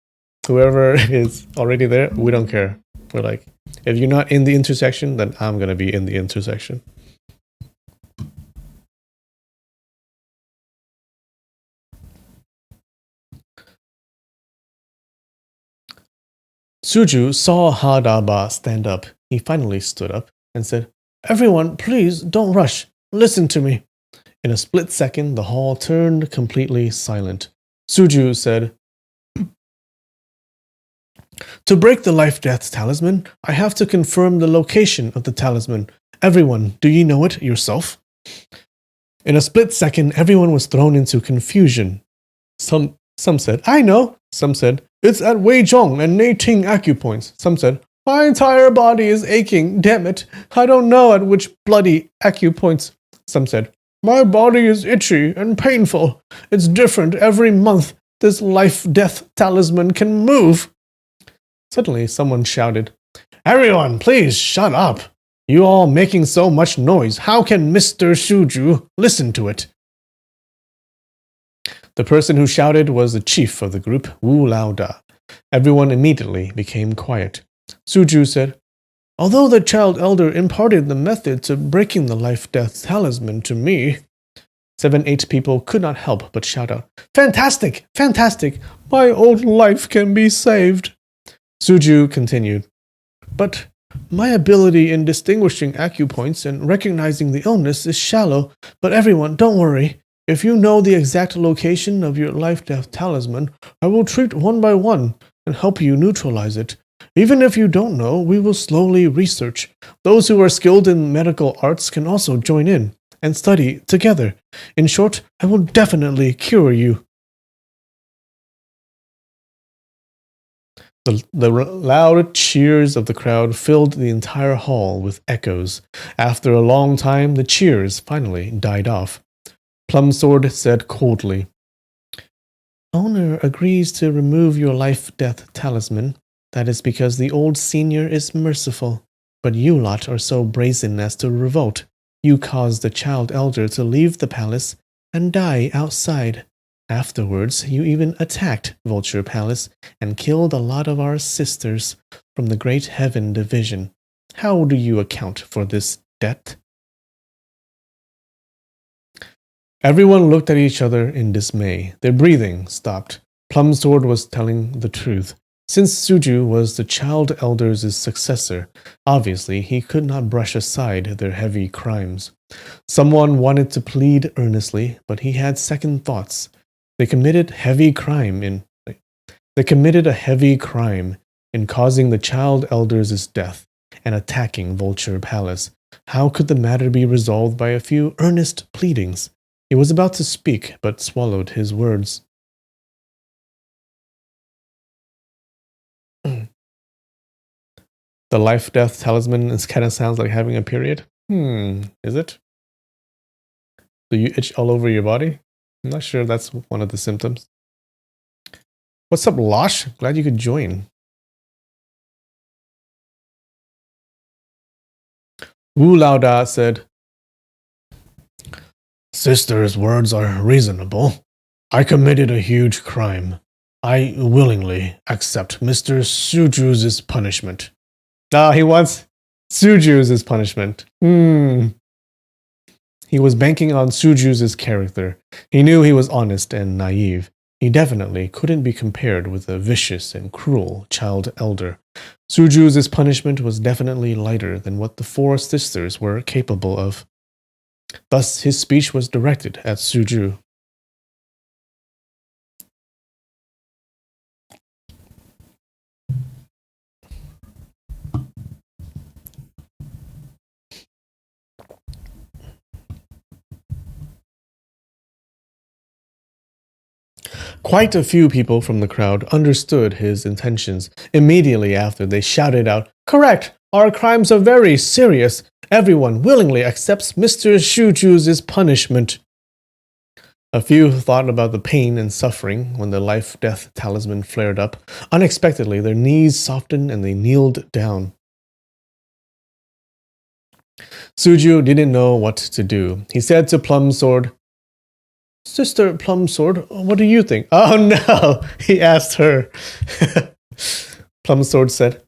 Whoever is already there, we don't care. We're like, if you're not in the intersection, then I'm going to be in the intersection. Suju saw Hadaba stand up. He finally stood up and said, "Everyone, please don't rush. Listen to me." In a split second, the hall turned completely silent. Suju said, "To break the life-death talisman, I have to confirm the location of the talisman. Everyone, do you know it yourself?" In a split second, everyone was thrown into confusion. Some said, "I know." Some said, "It's at Weizhong and Neiting acupoints." Some said, "My entire body is aching, damn it. I don't know at which bloody acupoints." Some said, "My body is itchy and painful. It's different every month. This life-death talisman can move." Suddenly, someone shouted, "Everyone, please shut up. You all making so much noise. How can Mr. Suju listen to it?" The person who shouted was the chief of the group, Wu Laoda. Everyone immediately became quiet. Suju said, "Although the child elder imparted the method to breaking the life-death talisman to me," 7-8 people could not help but shout out, "Fantastic! Fantastic! My old life can be saved!" Suju continued, "But my ability in distinguishing acupoints and recognizing the illness is shallow, but everyone, don't worry. If you know the exact location of your life-death talisman, I will treat one by one and help you neutralize it. Even if you don't know, we will slowly research. Those who are skilled in medical arts can also join in and study together. In short, I will definitely cure you." The loud cheers of the crowd filled the entire hall with echoes. After a long time, the cheers finally died off. Plumsword said coldly, "Owner agrees to remove your life-death talisman. That is because the old senior is merciful. But you lot are so brazen as to revolt. You caused the child elder to leave the palace and die outside. Afterwards, you even attacked Vulture Palace and killed a lot of our sisters from the Great Heaven Division. How do you account for this debt?" Everyone looked at each other in dismay. Their breathing stopped. Plum Sword was telling the truth. Since Suju was the child elder's successor, obviously he could not brush aside their heavy crimes. Someone wanted to plead earnestly, but he had second thoughts. They committed a heavy crime in causing the child elder's death and attacking Vulture Palace. How could the matter be resolved by a few earnest pleadings? He was about to speak, but swallowed his words. The life-death talisman kind of sounds like having a period. Is it? Do you itch all over your body? I'm not sure that's one of the symptoms. What's up, Losh? Glad you could join. Wu Laoda said, Sister's words are reasonable. I committed a huge crime. I willingly accept Mr. Suju's punishment. He wants Suju's punishment. He was banking on Suju's character. He knew he was honest and naive. He definitely couldn't be compared with a vicious and cruel child elder. Suju's punishment was definitely lighter than what the four sisters were capable of. Thus, his speech was directed at Suju. Quite a few people from the crowd understood his intentions. Immediately after, they shouted out, Correct! Our crimes are very serious. Everyone willingly accepts Mr. Suju's punishment. A few thought about the pain and suffering when the life-death talisman flared up. Unexpectedly, their knees softened and they kneeled down. Suju didn't know what to do. He said to Plum Sword, Sister Plum Sword, what do you think? Oh no, he asked her. Plum Sword said,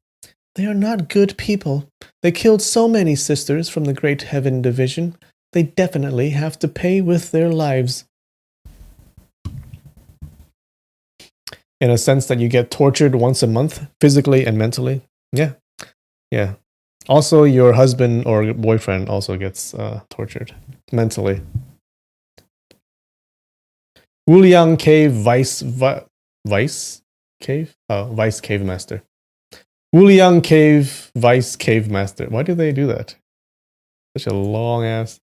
They are not good people. They killed so many sisters from the Great Heaven Division. They definitely have to pay with their lives. In a sense that you get tortured once a month, physically and mentally. Yeah. Also, your husband or boyfriend also gets tortured mentally. Wuliang Cave Vice Cave? Oh, Vice Cave Master. Wuliang Cave Vice Cave Master. Why do they do that? Such a long ass.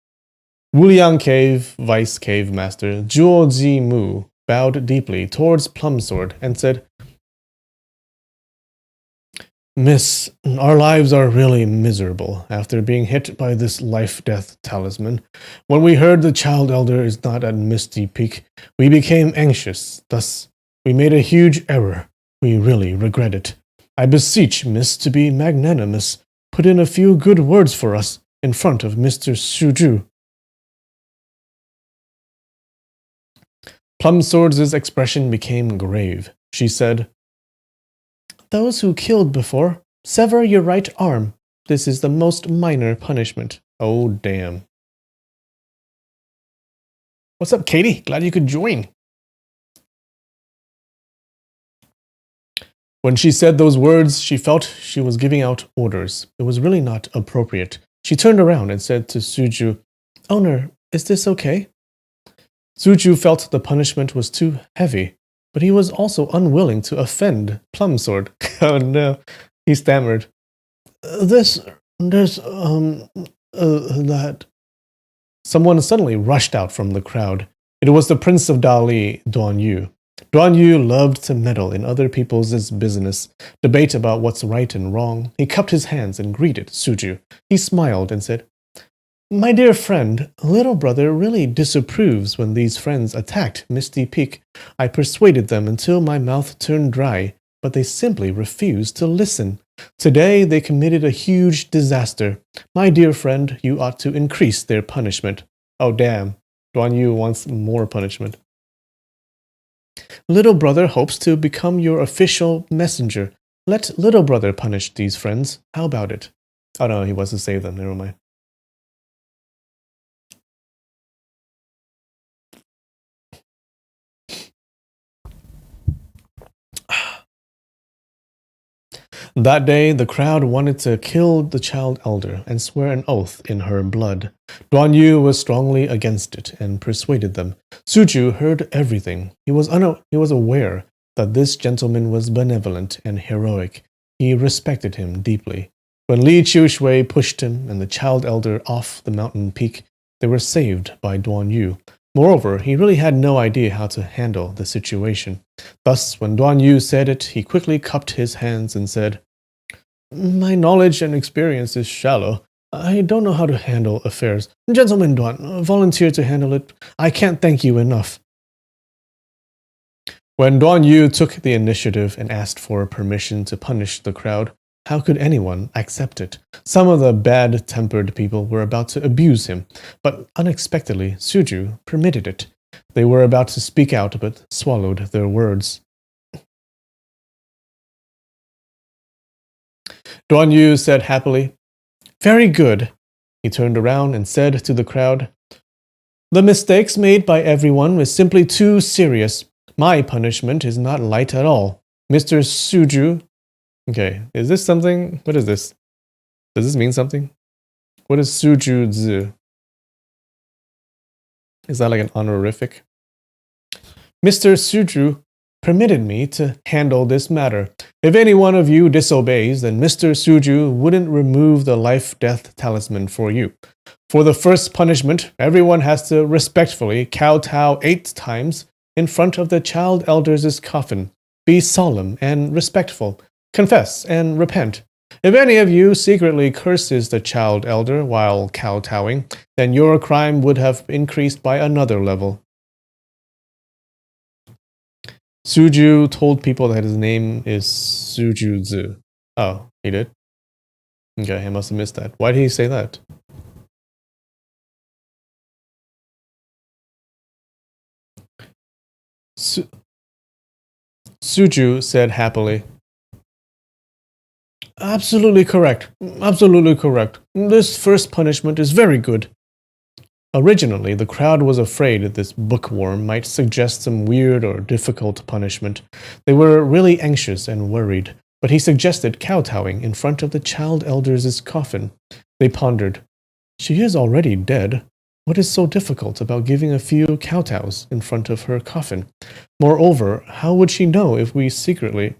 Wuliang Cave Vice Cave Master Zhuo Ji Mu bowed deeply towards Plum Sword and said, Miss, our lives are really miserable after being hit by this life-death talisman. When we heard the child elder is not at Misty Peak, we became anxious. Thus, we made a huge error. We really regret it. I beseech Miss to be magnanimous. Put in a few good words for us in front of Mr. Suju. Plum Sword's expression became grave. She said, Those who killed before, sever your right arm. This is the most minor punishment. Oh, damn. What's up, Katie? Glad you could join. When she said those words, she felt she was giving out orders. It was really not appropriate. She turned around and said to Suju, Owner, is this okay? Suju felt the punishment was too heavy, but he was also unwilling to offend Plum Sword. Oh no, he stammered. That. Someone suddenly rushed out from the crowd. It was the Prince of Dali, Duan Yu. Duan Yu loved to meddle in other people's business, debate about what's right and wrong. He cupped his hands and greeted Suju. He smiled and said, My dear friend, little brother really disapproves when these friends attacked Misty Peak. I persuaded them until my mouth turned dry, but they simply refused to listen. Today they committed a huge disaster. My dear friend, you ought to increase their punishment. Oh damn, Duan Yu wants more punishment. Little brother hopes to become your official messenger. Let little brother punish these friends. How about it? Oh no, he wants to save them, never mind. That day, the crowd wanted to kill the child elder and swear an oath in her blood. Duan Yu was strongly against it and persuaded them. Suju heard everything. He was aware that this gentleman was benevolent and heroic. He respected him deeply. When Li Qiushui pushed him and the child elder off the mountain peak, they were saved by Duan Yu. Moreover, he really had no idea how to handle the situation. Thus, when Duan Yu said it, he quickly cupped his hands and said, "My knowledge and experience is shallow. I don't know how to handle affairs. Gentleman Duan, volunteer to handle it. I can't thank you enough." When Duan Yu took the initiative and asked for permission to punish the crowd, how could anyone accept it? Some of the bad-tempered people were about to abuse him, but unexpectedly, Suju permitted it. They were about to speak out, but swallowed their words. Duan Yu said happily, "Very good." He turned around and said to the crowd, "The mistakes made by everyone is simply too serious. My punishment is not light at all. Mr. Suju..." Okay, is this something? What is this? Does this mean something? What is Suju Zi? Is that like an honorific? Mr. Suju permitted me to handle this matter. If any one of you disobeys, then Mr. Suju wouldn't remove the life-death talisman for you. For the first punishment, everyone has to respectfully kowtow 8 times in front of the child elder's coffin. Be solemn and respectful. Confess and repent. If any of you secretly curses the child elder while kowtowing, then your crime would have increased by another level. Suju told people that his name is Suju Zi. Oh, he did? Okay, I must have missed that. Why did he say that? Suju said happily, "Absolutely correct. Absolutely correct. This first punishment is very good." Originally, the crowd was afraid that this bookworm might suggest some weird or difficult punishment. They were really anxious and worried, but he suggested kowtowing in front of the child elder's coffin. They pondered, "She is already dead. What is so difficult about giving a few kowtows in front of her coffin? Moreover, how would he know if we secretly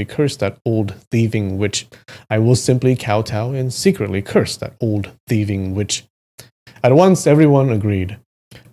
curse that old thieving witch? I will simply kowtow and secretly curse that old thieving witch." At once, everyone agreed.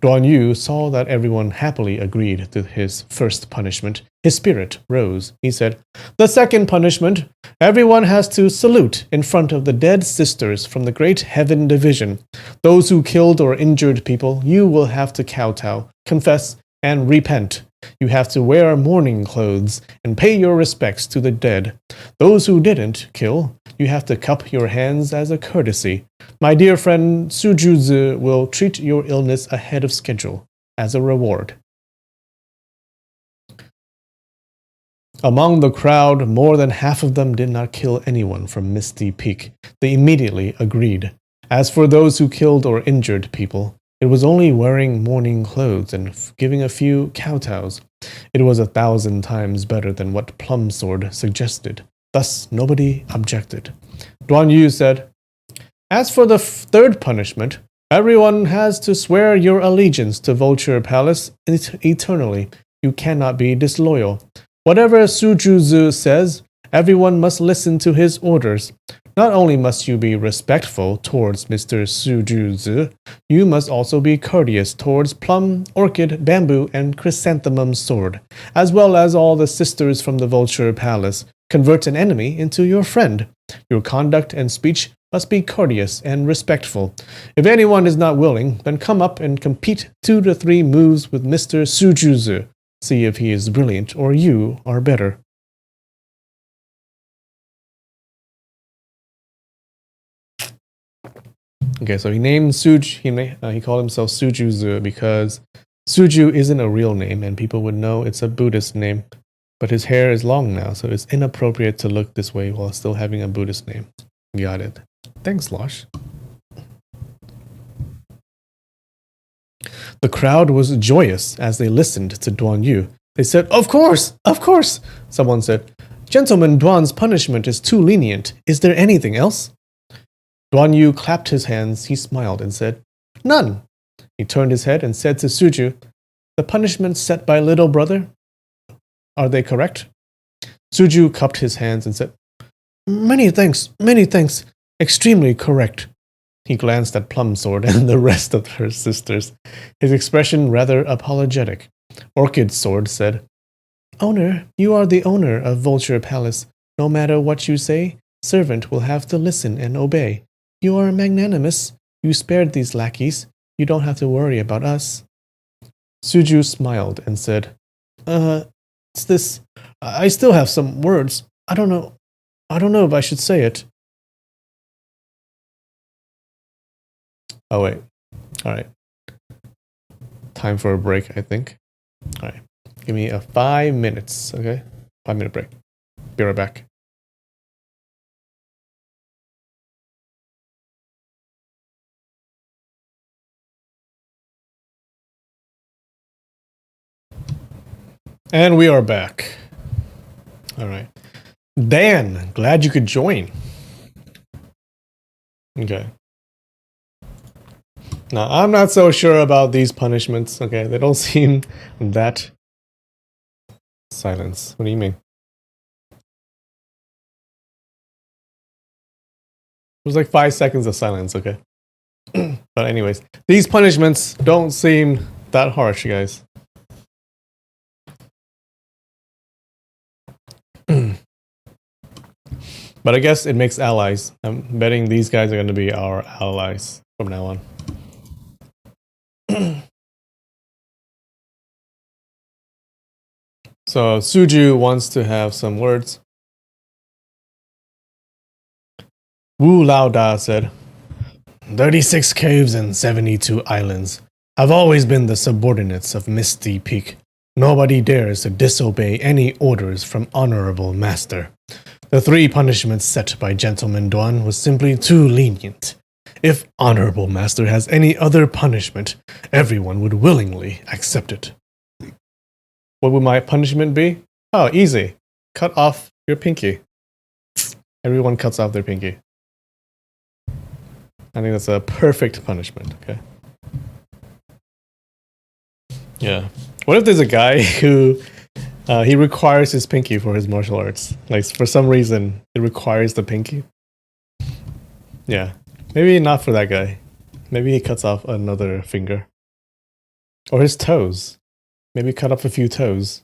Duan Yu saw that everyone happily agreed to his first punishment. His spirit rose. He said, "The second punishment, everyone has to salute in front of the dead sisters from the Great Heaven Division. Those who killed or injured people, you will have to kowtow, confess, and repent. You have to wear mourning clothes and pay your respects to the dead. Those who didn't kill, you have to cup your hands as a courtesy. My dear friend Suju will treat your illness ahead of schedule as a reward." Among the crowd, more than half of them did not kill anyone from Misty Peak. They immediately agreed. As for those who killed or injured people, it was only wearing mourning clothes and giving a few kowtows. It was 1,000 times better than what Plum Sword suggested. Thus, nobody objected. Duan Yu said, "As for the third punishment, everyone has to swear your allegiance to Vulture Palace eternally. You cannot be disloyal. Whatever Suju says, everyone must listen to his orders. Not only must you be respectful towards Mr. Suju, you must also be courteous towards Plum, Orchid, Bamboo, and Chrysanthemum Sword, as well as all the sisters from the Vulture Palace. Convert an enemy into your friend. Your conduct and speech must be courteous and respectful. If anyone is not willing, then come up and compete 2 to 3 moves with Mr. Suju. See if he is brilliant or you are better." Okay, so he named he called himself Suju because Suju isn't a real name and people would know it's a Buddhist name. But his hair is long now, so it's inappropriate to look this way while still having a Buddhist name. Got it. Thanks, Losh. The crowd was joyous as they listened to Duan Yu. They said, Of course! Someone said, Gentleman Duan's punishment is too lenient. Is there anything else? Duan Yu clapped his hands. He smiled and said, None. He turned his head and said to Suju, The punishments set by little brother, are they correct? Suju cupped his hands and said, Many thanks, extremely correct. He glanced at Plum Sword and the rest of her sisters, his expression rather apologetic. Orchid Sword said, Owner, you are the owner of Vulture Palace. No matter what you say, servant will have to listen and obey. You are magnanimous. You spared these lackeys. You don't have to worry about us. Suju smiled and said, it's this. I still have some words. I don't know if I should say it. Oh, wait. All right. Time for a break, I think. All right. Give me 5 minutes, okay? 5-minute break. Be right back. And we are back. All right. Dan, glad you could join. Okay. Now, I'm not so sure about these punishments, okay? They don't seem that... Silence. What do you mean? It was like 5 seconds of silence, okay? But anyways, these punishments don't seem that harsh, you guys. But I guess it makes allies. I'm betting these guys are going to be our allies from now on. So Suju wants to have some words. Wu Laoda said, 36 caves and 72 islands have always been the subordinates of Misty Peak. Nobody dares to disobey any orders from Honorable Master. The 3 punishments set by Gentleman Duan was simply too lenient. If Honorable Master has any other punishment, everyone would willingly accept it. What would my punishment be? Oh, easy. Cut off your pinky. Everyone cuts off their pinky. I think that's a perfect punishment, okay? Yeah. What if there's a guy who he requires his pinky for his martial arts? Like, for some reason, it requires the pinky? Yeah. Maybe not for that guy. Maybe he cuts off another finger. Or his toes. Maybe cut off a few toes.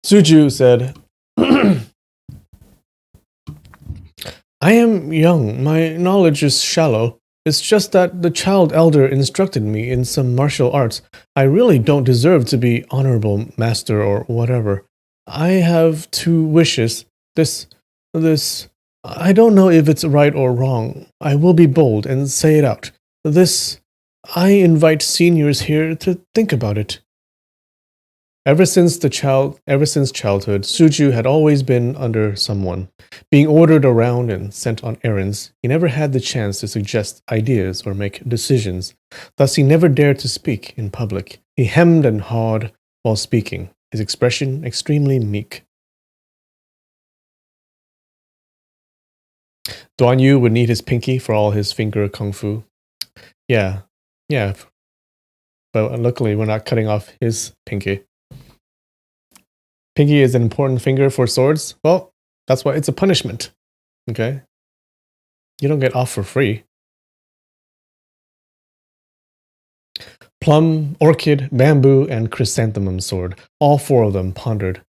Suju said, I am young. My knowledge is shallow. It's just that the child elder instructed me in some martial arts. I really don't deserve to be honorable master or whatever. I have 2 wishes. This, I don't know if it's right or wrong. I will be bold and say it out. I invite seniors here to think about it. Ever since childhood, Suju had always been under someone. Being ordered around and sent on errands, he never had the chance to suggest ideas or make decisions. Thus, he never dared to speak in public. He hemmed and hawed while speaking, his expression extremely meek. Duan Yu would need his pinky for all his finger kung fu. Yeah. But luckily, we're not cutting off his pinky. Pinky is an important finger for swords. Well, that's why it's a punishment. Okay? You don't get off for free. Plum, orchid, bamboo, and chrysanthemum sword. All 4 of them pondered.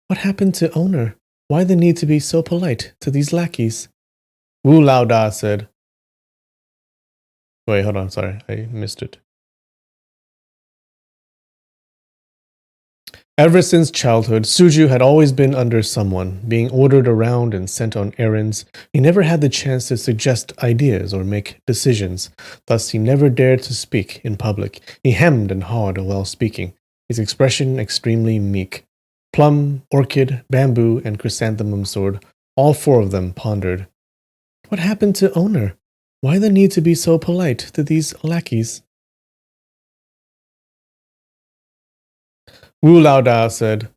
What happened to owner? Why the need to be so polite to these lackeys? Wu Laoda said... Wait, hold on. Sorry, I missed it. Ever since childhood, Suju had always been under someone, being ordered around and sent on errands. He never had the chance to suggest ideas or make decisions. Thus, he never dared to speak in public. He hemmed and hawed while speaking, his expression extremely meek. Plum, orchid, bamboo, and chrysanthemum sword, all 4 of them pondered. What happened to owner? Why the need to be so polite to these lackeys? Wu Laoda said,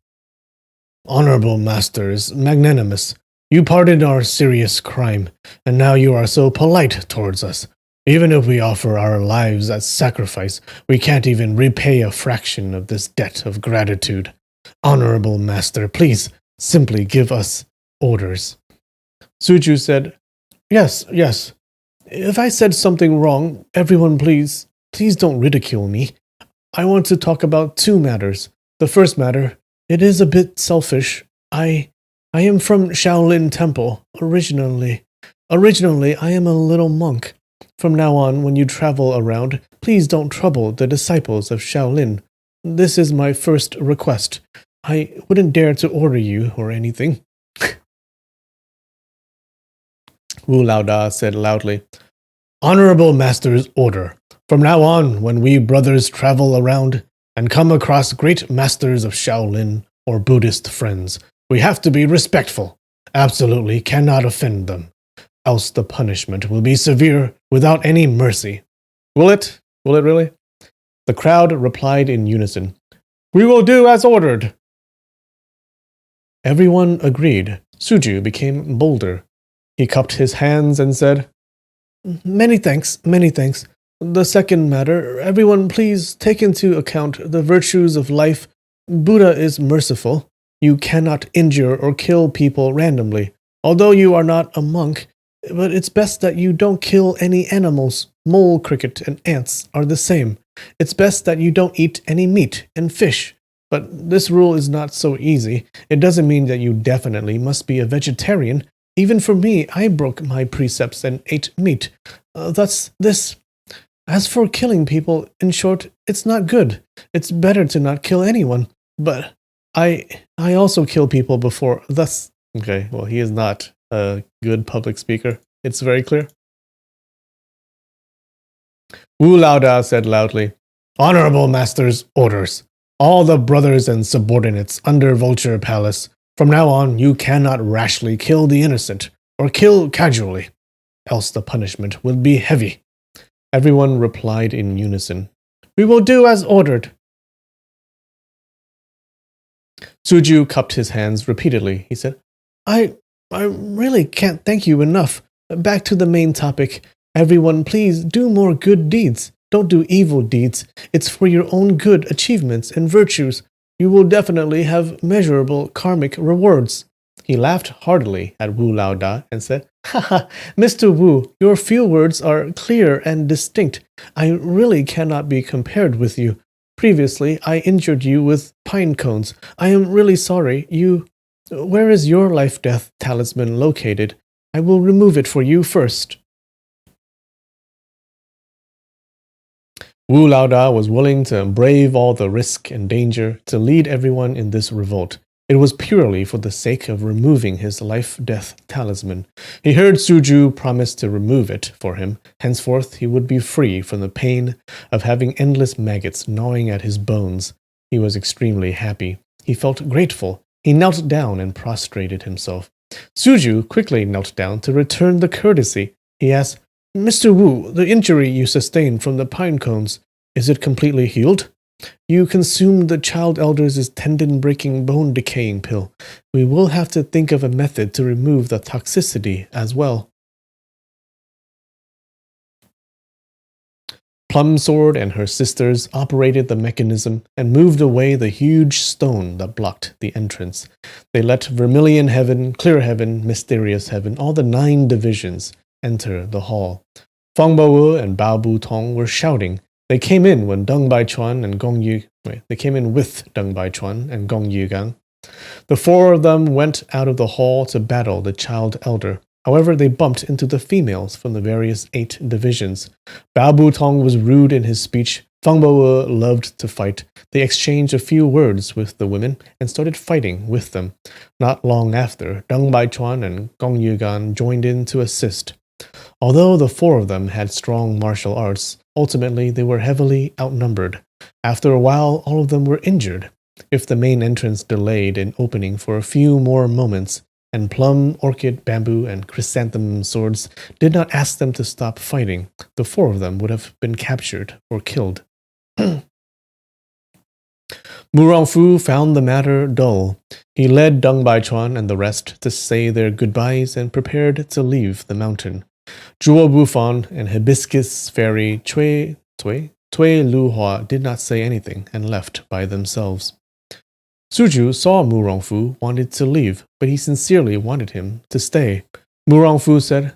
Honorable masters, magnanimous, you pardoned our serious crime, and now you are so polite towards us. Even if we offer our lives as sacrifice, we can't even repay a fraction of this debt of gratitude. Honorable master, please simply give us orders. Suju said, Yes, yes. If I said something wrong, everyone please don't ridicule me. I want to talk about two matters. The first matter, it is a bit selfish. I am from Shaolin Temple, originally. Originally, I am a little monk. From now on, when you travel around, please don't trouble the disciples of Shaolin. This is my first request. I wouldn't dare to order you or anything. Wu Laoda said loudly, Honorable Master's order. From now on, when we brothers travel around and come across great masters of Shaolin or Buddhist friends, we have to be respectful. Absolutely cannot offend them. Else the punishment will be severe without any mercy. Will it? Will it really? The crowd replied in unison, We will do as ordered. Everyone agreed. Suju became bolder. He cupped his hands and said, Many thanks, many thanks. The second matter, everyone please take into account the virtues of life. Buddha is merciful. You cannot injure or kill people randomly. Although you are not a monk, but it's best that you don't kill any animals. Mole, cricket, and ants are the same. It's best that you don't eat any meat and fish. But this rule is not so easy. It doesn't mean that you definitely must be a vegetarian. Even for me, I broke my precepts and ate meat. That's this. As for killing people, in short, it's not good. It's better to not kill anyone. But I also kill people before. Thus, okay, well, he is not a good public speaker. It's very clear. Wu Laoda said loudly, Honorable Master's orders. All the brothers and subordinates under Vulture Palace, from now on you cannot rashly kill the innocent, or kill casually, else the punishment will be heavy. Everyone replied in unison, We will do as ordered. Suju cupped his hands repeatedly. He said, I really can't thank you enough. Back to the main topic. Everyone please do more good deeds. Don't do evil deeds. It's for your own good achievements and virtues. You will definitely have measurable karmic rewards. He laughed heartily at Wu Laoda and said, Haha, Mr. Wu, your few words are clear and distinct. I really cannot be compared with you. Previously, I injured you with pine cones. I am really sorry. Where is your life-death talisman located? I will remove it for you first. Wu Laoda was willing to brave all the risk and danger to lead everyone in this revolt. It was purely for the sake of removing his life-death talisman. He heard Suju promise to remove it for him. Henceforth, he would be free from the pain of having endless maggots gnawing at his bones. He was extremely happy. He felt grateful. He knelt down and prostrated himself. Suju quickly knelt down to return the courtesy. He asked, Mr. Wu, the injury you sustained from the pine cones, is it completely healed? You consumed the child elder's tendon-breaking, bone-decaying pill. We will have to think of a method to remove the toxicity as well. Plum Sword and her sisters operated the mechanism and moved away the huge stone that blocked the entrance. They let Vermilion Heaven, Clear Heaven, Mysterious Heaven, all the 9 divisions, enter the hall. Feng Bo and Bao Bu Tong were shouting. They came in when Deng Baichuan and They came in with Deng Baichuan and Gong Yugang. The 4 of them went out of the hall to battle the child elder. However, they bumped into the females from the various 8 divisions. Bao Bu Tong was rude in his speech. Feng Bo loved to fight. They exchanged a few words with the women and started fighting with them. Not long after, Deng Baichuan and Gong Yugang joined in to assist. Although the 4 of them had strong martial arts, ultimately they were heavily outnumbered. After a while, all of them were injured. If the main entrance delayed in opening for a few more moments, and Plum, Orchid, Bamboo, and Chrysanthemum swords did not ask them to stop fighting, the 4 of them would have been captured or killed. Mu Rongfu found the matter dull. He led Deng Baichuan and the rest to say their goodbyes and prepared to leave the mountain. Zhuo Bufan and Hibiscus Fairy Cui Luhua did not say anything and left by themselves. Suju saw Mu Rongfu wanted to leave, but he sincerely wanted him to stay. Mu Rongfu said,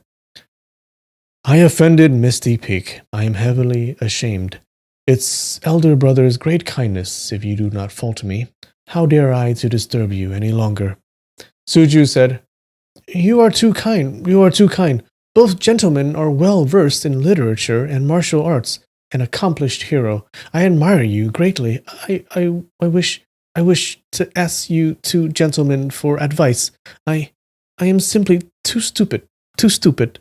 I offended Misty Peak. I am heavily ashamed. It's elder brother's great kindness if you do not fault me. How dare I to disturb you any longer? Suju said, You are too kind. You are too kind. Both gentlemen are well versed in literature and martial arts. An accomplished hero. I admire you greatly. I wish to ask you two gentlemen for advice. I am simply too stupid. Too stupid.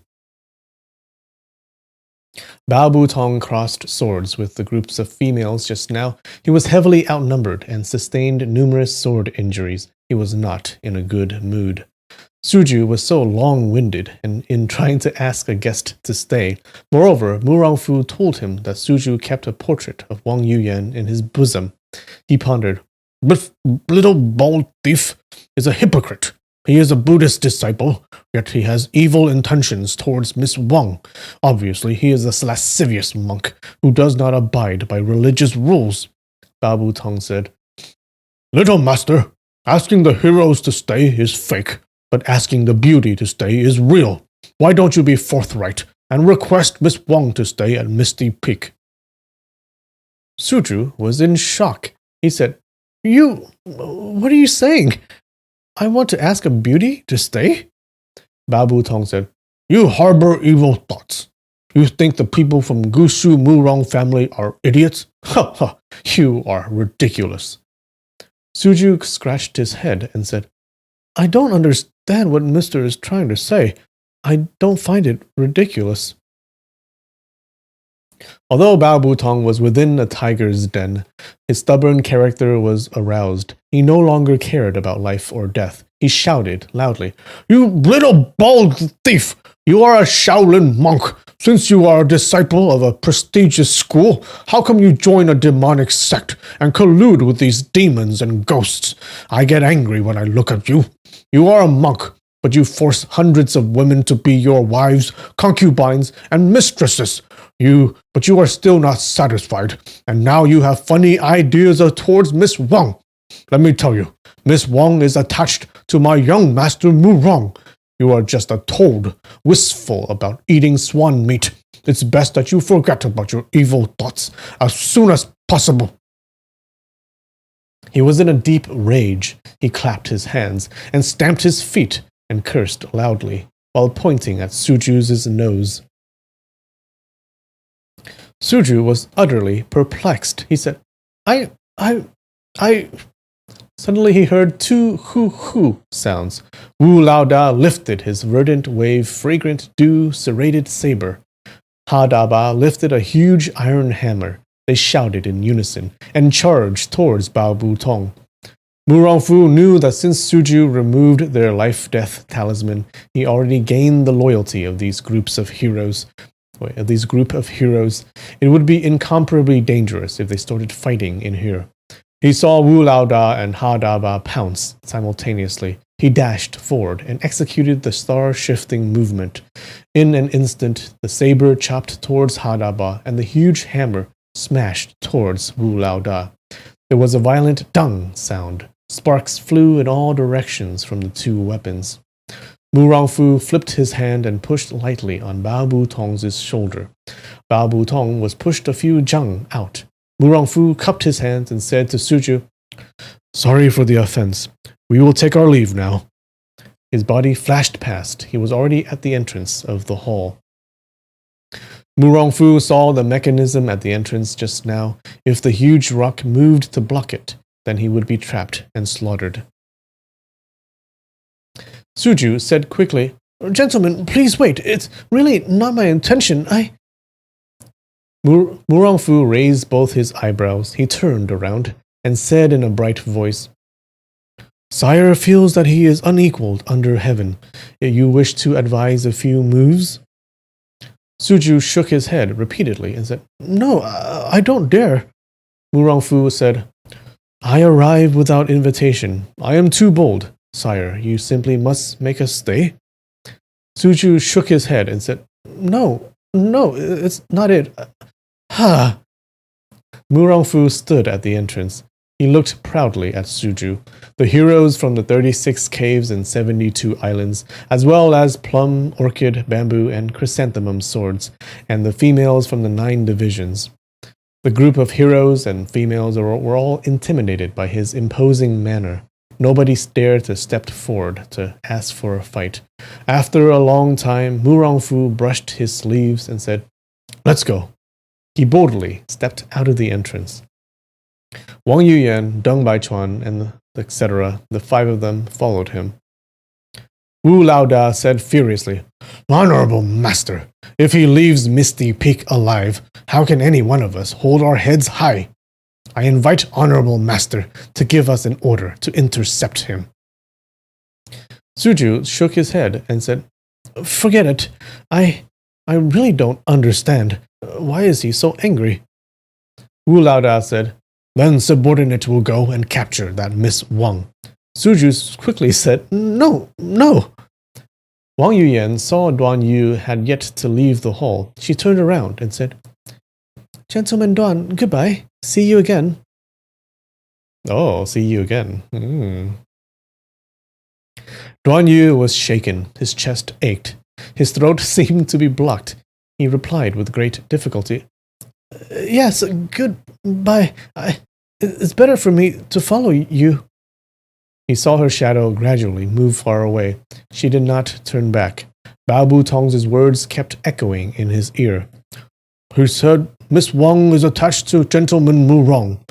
Bao Butong crossed swords with the groups of females just now. He was heavily outnumbered and sustained numerous sword injuries. He was not in a good mood. Suju was so long-winded in trying to ask a guest to stay. Moreover, Mu Rongfu told him that Suju kept a portrait of Wang Yuyan in his bosom. He pondered, This little bald thief is a hypocrite. He is a Buddhist disciple, yet he has evil intentions towards Miss Wang. Obviously, he is a lascivious monk who does not abide by religious rules. Bao Butong said, Little master, asking the heroes to stay is fake, but asking the beauty to stay is real. Why don't you be forthright and request Miss Wang to stay at Misty Peak? Suju was in shock. He said, What are you saying? I want to ask a beauty to stay? Bao Butong said, You harbor evil thoughts. You think the people from Gushu Murong family are idiots? Ha ha, you are ridiculous. Suju scratched his head and said, I don't understand what Mr. is trying to say. I don't find it ridiculous. Although Bao Butong was within a tiger's den, his stubborn character was aroused. He no longer cared about life or death. He shouted loudly, You little bald thief! You are a Shaolin monk. Since you are a disciple of a prestigious school, how come you join a demonic sect and collude with these demons and ghosts? I get angry when I look at you. You are a monk, but you force hundreds of women to be your wives, concubines, and mistresses. But you are still not satisfied, and now you have funny ideas towards Miss Wang. Let me tell you, Miss Wang is attached to my young master Mu Rong. You are just a toad, wistful about eating swan meat. It's best that you forget about your evil thoughts as soon as possible. He was in a deep rage. He clapped his hands and stamped his feet and cursed loudly while pointing at Suju's nose. Suju was utterly perplexed. He said, I... Suddenly he heard two hoo-hoo sounds. Wu Laoda lifted his verdant wave fragrant dew serrated saber. Ha Daba lifted a huge iron hammer. They shouted in unison and charged towards Bao Butong. Mu Rongfu knew that since Suju removed their life-death talisman, he already gained the loyalty of these group of heroes. It would be incomparably dangerous if they started fighting in here. He saw Wu Laoda and Ha Daba pounce simultaneously. He dashed forward and executed the star-shifting movement. In an instant, the saber chopped towards Ha Daba and the huge hammer smashed towards Wu Laoda. There was a violent dung sound. Sparks flew in all directions from the two weapons. Mu Rongfu flipped his hand and pushed lightly on Bao Butong's shoulder. Bao Butong was pushed a few jang out. Mu Rongfu cupped his hands and said to Suju, Sorry for the offense. We will take our leave now. His body flashed past. He was already at the entrance of the hall. Mu Rongfu saw the mechanism at the entrance just now. If the huge rock moved to block it, then he would be trapped and slaughtered. Suju said quickly, Gentlemen, please wait. It's really not my intention. Mu Rongfu raised both his eyebrows. He turned around and said in a bright voice, Sire feels that he is unequaled under heaven. You wish to advise a few moves? Suju shook his head repeatedly and said, No, I don't dare. Mu Rongfu said, I arrive without invitation. I am too bold. Sire, you simply must make us stay. Suju shook his head and said, No, it's not it. Ha! Murongfu stood at the entrance. He looked proudly at Suju, the heroes from the 36 caves and 72 islands, as well as plum, orchid, bamboo, and chrysanthemum swords, and the females from the 9 divisions. The group of heroes and females were all intimidated by his imposing manner. Nobody dared to step forward to ask for a fight. After a long time, Murongfu brushed his sleeves and said, Let's go. He boldly stepped out of the entrance. Wang Yuyan, Deng Baichuan, and etc., the 5 of them followed him. Wu Laoda said furiously, Honorable Master, if he leaves Misty Peak alive, how can any one of us hold our heads high? I invite Honorable Master to give us an order to intercept him. Suju shook his head and said, Forget it. I really don't understand. Why is he so angry? Wu Laoda said, Then subordinate will go and capture that Miss Wang. Suju quickly said, No. Wang Yuyan saw Duan Yu had yet to leave the hall. She turned around and said, Gentleman Duan, goodbye. See you again. Oh, see you again. Duan Yu was shaken. His chest ached. His throat seemed to be blocked. He replied with great difficulty, Yes, goodbye. It's better for me to follow you. He saw her shadow gradually move far away. She did not turn back. Bao Bu Tong's words kept echoing in his ear. He said, Miss Wang is attached to Gentleman Mu Rong.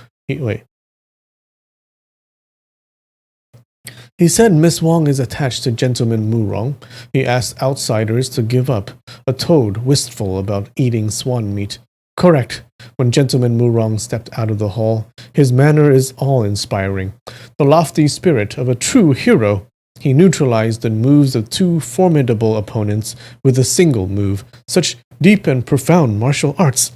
He said Miss Wang is attached to Gentleman Mu Rong. He asked outsiders to give up, a toad wistful about eating swan meat. Correct. When Gentleman Mu Rong stepped out of the hall, his manner is awe-inspiring. The lofty spirit of a true hero. He neutralized the moves of 2 formidable opponents with a single move. Such deep and profound martial arts.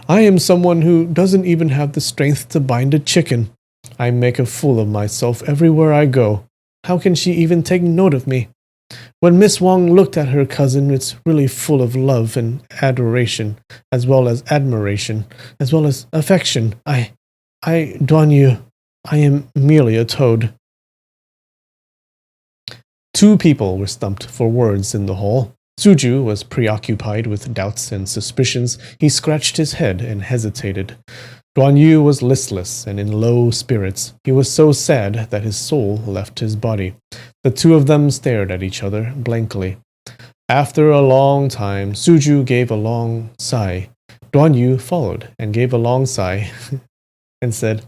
I am someone who doesn't even have the strength to bind a chicken. I make a fool of myself everywhere I go. How can she even take note of me? When Miss Wang looked at her cousin, it's really full of love and adoration, as well as admiration, as well as affection. Duan Yu, I am merely a toad. 2 people were stumped for words in the hall. Suju was preoccupied with doubts and suspicions. He scratched his head and hesitated. Duan Yu was listless and in low spirits. He was so sad that his soul left his body. The 2 of them stared at each other blankly. After a long time, Suju gave a long sigh. Duan Yu followed and gave a long sigh and said,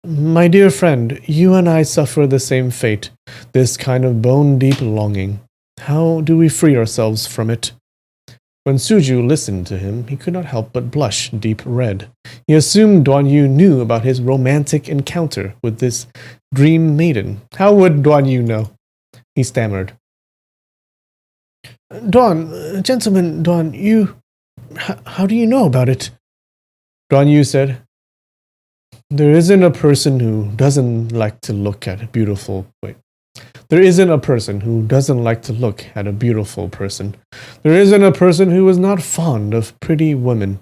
My dear friend, you and I suffer the same fate, this kind of bone-deep longing. How do we free ourselves from it? When Suju listened to him, he could not help but blush deep red. He assumed Duan Yu knew about his romantic encounter with this dream maiden. How would Duan Yu know? He stammered. Gentleman Duan, how do you know about it? Duan Yu said, There isn't a person who doesn't like to look at a beautiful person. There isn't a person who is not fond of pretty women.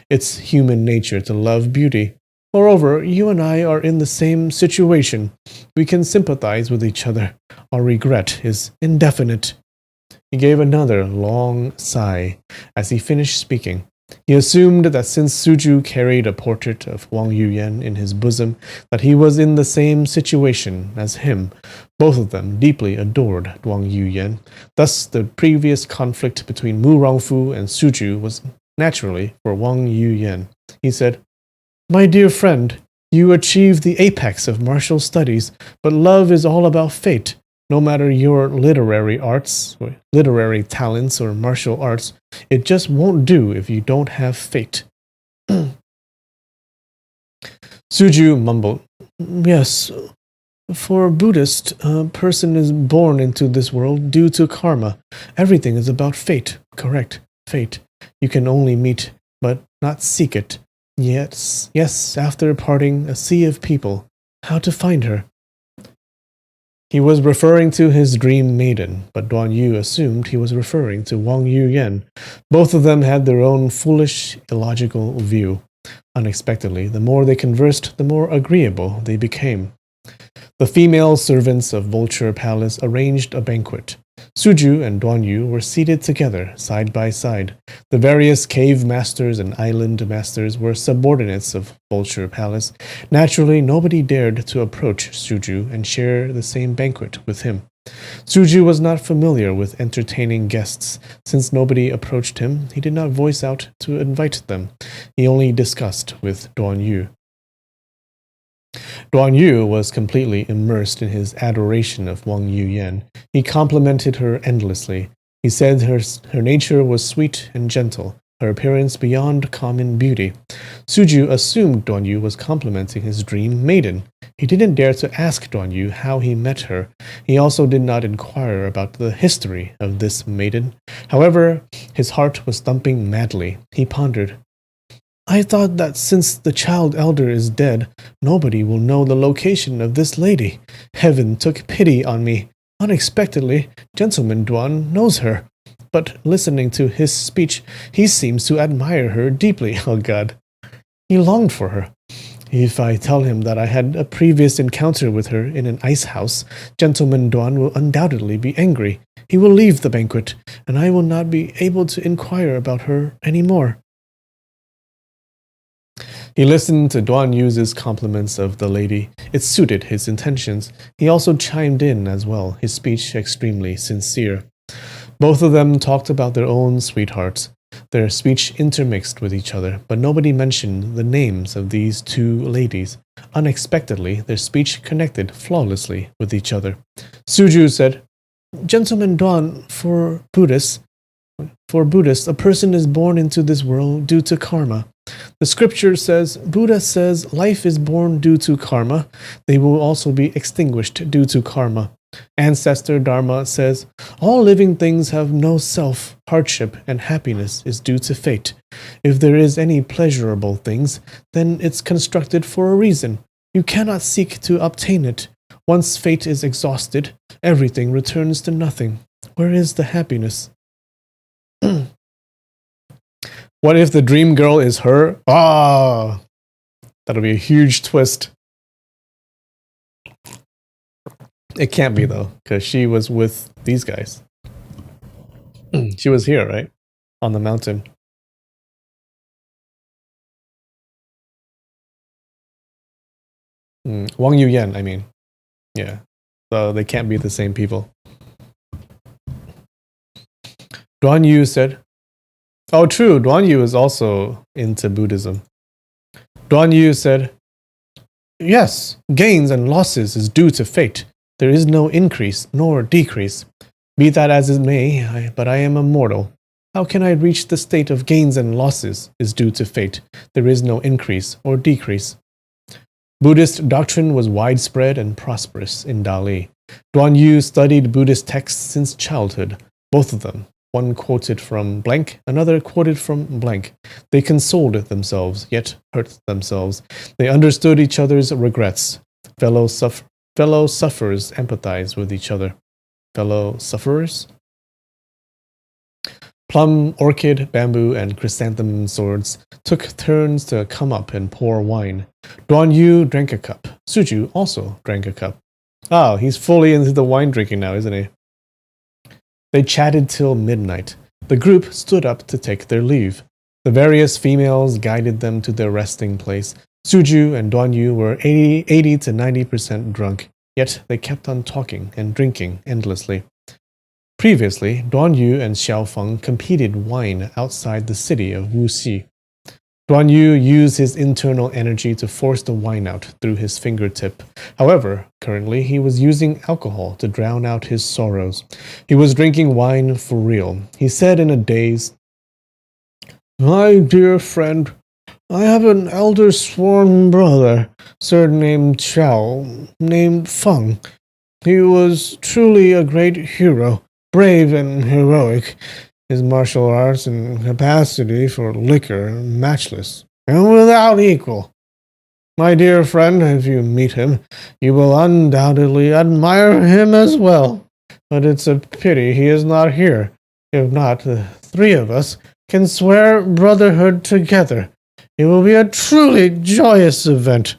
It's human nature to love beauty. Moreover, you and I are in the same situation. We can sympathize with each other. Our regret is indefinite. He gave another long sigh as he finished speaking. He assumed that since Suju carried a portrait of Wang Yuyan in his bosom, that he was in the same situation as him. Both of them deeply adored Wang Yuyan. Thus, the previous conflict between Mu Rongfu and Suju was naturally for Wang Yuyan. He said, My dear friend, you achieved the apex of martial studies, but love is all about fate. No matter your literary talents, or martial arts, it just won't do if you don't have fate. Suju mumbled, Yes, for a Buddhist, a person is born into this world due to karma. Everything is about fate. Correct, fate. You can only meet, but not seek it. Yes, after parting, a sea of people how to find her. He was referring to his dream maiden, but Duan Yu assumed he was referring to Wang Yuyan. Both of them had their own foolish, illogical view. Unexpectedly, the more they conversed, the more agreeable they became. The female servants of Vulture Palace arranged a banquet. Suju and Duan Yu were seated together, side by side. The various cave masters and island masters were subordinates of Vulture Palace. Naturally, nobody dared to approach Suju and share the same banquet with him. Suju was not familiar with entertaining guests. Since nobody approached him, he did not voice out to invite them. He only discussed with Duan Yu. Duan Yu was completely immersed in his adoration of Wang Yuyan. He complimented her endlessly. He said her nature was sweet and gentle, her appearance beyond common beauty. Suju assumed Duan Yu was complimenting his dream maiden. He didn't dare to ask Duan Yu how he met her. He also did not inquire about the history of this maiden. However, his heart was thumping madly. He pondered, I thought that since the child elder is dead, nobody will know the location of this lady. Heaven took pity on me. Unexpectedly, Gentleman Duan knows her. But listening to his speech, he seems to admire her deeply. Oh God. He longed for her. If I tell him that I had a previous encounter with her in an ice house, Gentleman Duan will undoubtedly be angry. He will leave the banquet, and I will not be able to inquire about her any more. He listened to Duan Yu's compliments of the lady. It suited his intentions. He also chimed in as well, his speech extremely sincere. Both of them talked about their own sweethearts. Their speech intermixed with each other, but nobody mentioned the names of these two ladies. Unexpectedly, their speech connected flawlessly with each other. Suju said, Gentleman Duan, for Buddhists, a person is born into this world due to karma. The scripture says, Buddha says, life is born due to karma. They will also be extinguished due to karma. Ancestor Dharma says, all living things have no self. Hardship and happiness is due to fate. If there is any pleasurable things, then it's constructed for a reason. You cannot seek to obtain it. Once fate is exhausted, everything returns to nothing. Where is the happiness? What if the dream girl is her? Ah, that'll be a huge twist. It can't be though, because she was with these guys. She was here, right? On the mountain. Wang Yuyan, I mean. Yeah. So they can't be the same people. Duan Yu said, oh, true. Duan Yu is also into Buddhism. Duan Yu said, yes, gains and losses is due to fate. There is no increase nor decrease. Be that as it may, but I am a mortal. How can I reach the state of gains and losses is due to fate. There is no increase or decrease. Buddhist doctrine was widespread and prosperous in Dali. Duan Yu studied Buddhist texts since childhood, both of them. One quoted from blank, another quoted from blank. They consoled themselves, yet hurt themselves. They understood each other's regrets. Fellow sufferers empathize with each other. Fellow sufferers? Plum, orchid, bamboo, and chrysanthemum swords took turns to come up and pour wine. Duan Yu drank a cup. Suju also drank a cup. Oh, he's fully into the wine drinking now, isn't he? They chatted till midnight. The group stood up to take their leave. The various females guided them to their resting place. Suju and Duan Yu were 80 to 90% drunk, yet they kept on talking and drinking endlessly. Previously, Duan Yu and Xiao Feng competed wine outside the city of Wuxia. Duan Yu used his internal energy to force the wine out through his fingertip. However, currently he was using alcohol to drown out his sorrows. He was drinking wine for real. He said in a daze, My dear friend, I have an elder sworn brother, surnamed Xiao, named Feng. He was truly a great hero, brave and heroic. His martial arts and capacity for liquor matchless and without equal. My dear friend, if you meet him, you will undoubtedly admire him as well. But it's a pity he is not here. If not, the three of us can swear brotherhood together. It will be a truly joyous event.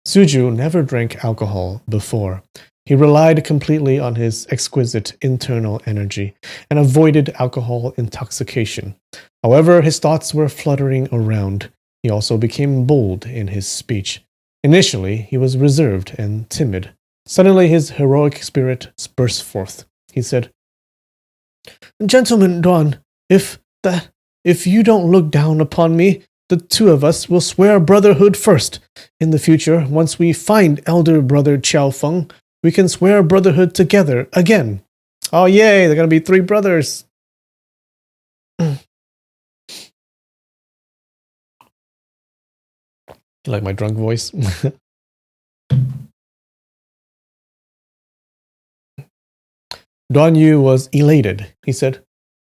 Suju never drank alcohol before. He relied completely on his exquisite internal energy and avoided alcohol intoxication. However, his thoughts were fluttering around. He also became bold in his speech. Initially, he was reserved and timid. Suddenly, his heroic spirit burst forth. He said, Gentleman Duan, if you don't look down upon me, the two of us will swear brotherhood first. In the future, once we find elder brother Qiao Feng, we can swear brotherhood together again. Oh, yay, they're going to be three brothers. You like my drunk voice? Duan Yu was elated. He said,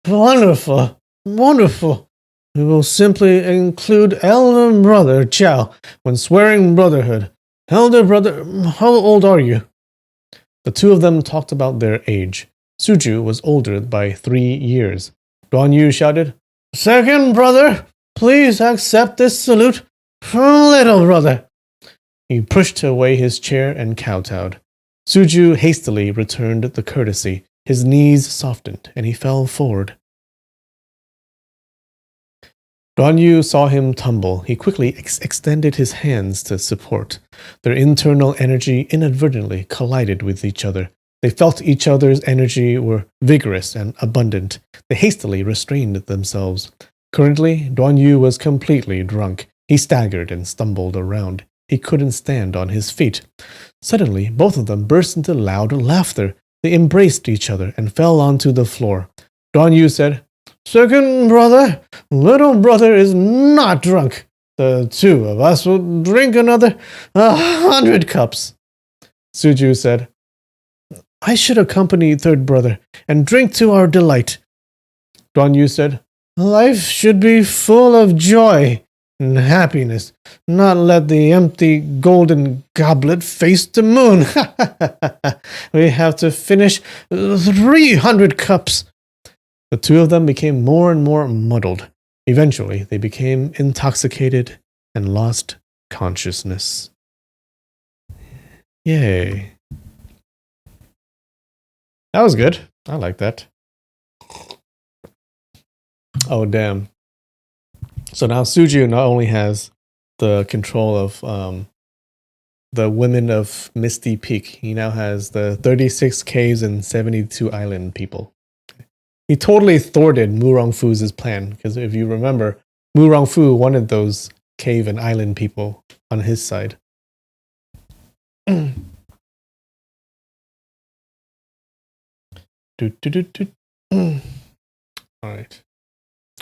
Wonderful, wonderful. We will simply include elder brother Qiao when swearing brotherhood. Elder brother, how old are you? The two of them talked about their age. Suju was older by 3 years. Duan Yu shouted, Second brother, please accept this salute from little brother. He pushed away his chair and kowtowed. Suju hastily returned the courtesy. His knees softened, and he fell forward. Duan Yu saw him tumble. He quickly extended his hands to support. Their internal energy inadvertently collided with each other. They felt each other's energy were vigorous and abundant. They hastily restrained themselves. Currently, Duan Yu was completely drunk. He staggered and stumbled around. He couldn't stand on his feet. Suddenly, both of them burst into loud laughter. They embraced each other and fell onto the floor. Duan Yu said, Second brother, little brother is not drunk. The two of us will drink another 100 cups. Suju said, I should accompany third brother and drink to our delight. Duan Yu said, Life should be full of joy and happiness, not let the empty golden goblet face the moon. We have to finish 300 cups. The two of them became more and more muddled. Eventually, they became intoxicated and lost consciousness. Yay. That was good. I like that. Oh, damn. So now Suju not only has the control of the women of Misty Peak, he now has the 36 caves and 72 island people. He totally thwarted Mu Rongfu's plan, because if you remember, Mu Rongfu wanted those cave and island people on his side. Alright.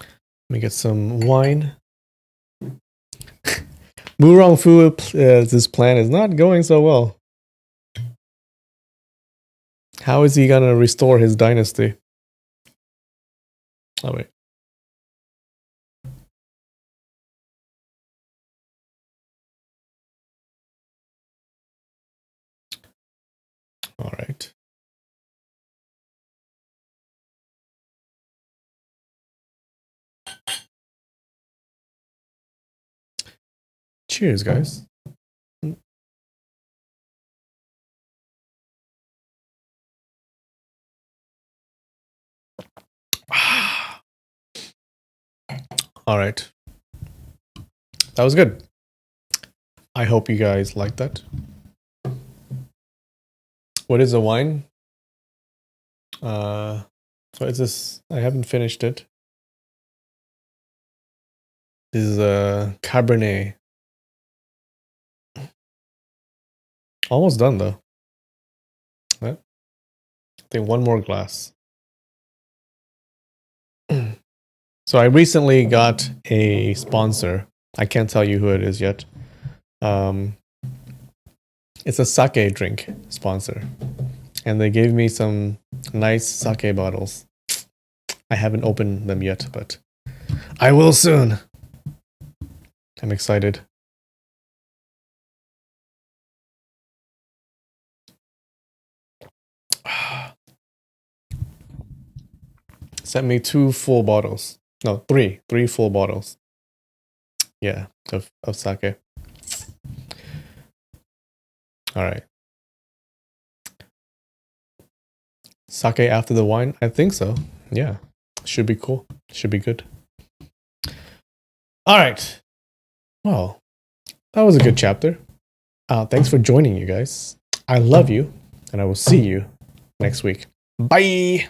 Let me get some wine. Mu Rongfu's plan is not going so well. How is he gonna restore his dynasty? Oh, wait. All right. Cheers, guys. All right. That was good. I hope you guys liked that. What is a wine? What is this? I haven't finished it. This is a Cabernet. Almost done though. I think one more glass. So I recently got a sponsor. I can't tell you who it is yet. It's a sake drink sponsor. And they gave me some nice sake bottles. I haven't opened them yet, but I will soon. I'm excited. sent me 2 full bottles. No, 3 full bottles. Yeah, of sake. All right. Sake after the wine? I think so. Yeah. Should be cool. Should be good. All right. Well, that was a good chapter. Thanks for joining, you guys. I love you, and I will see you next week. Bye.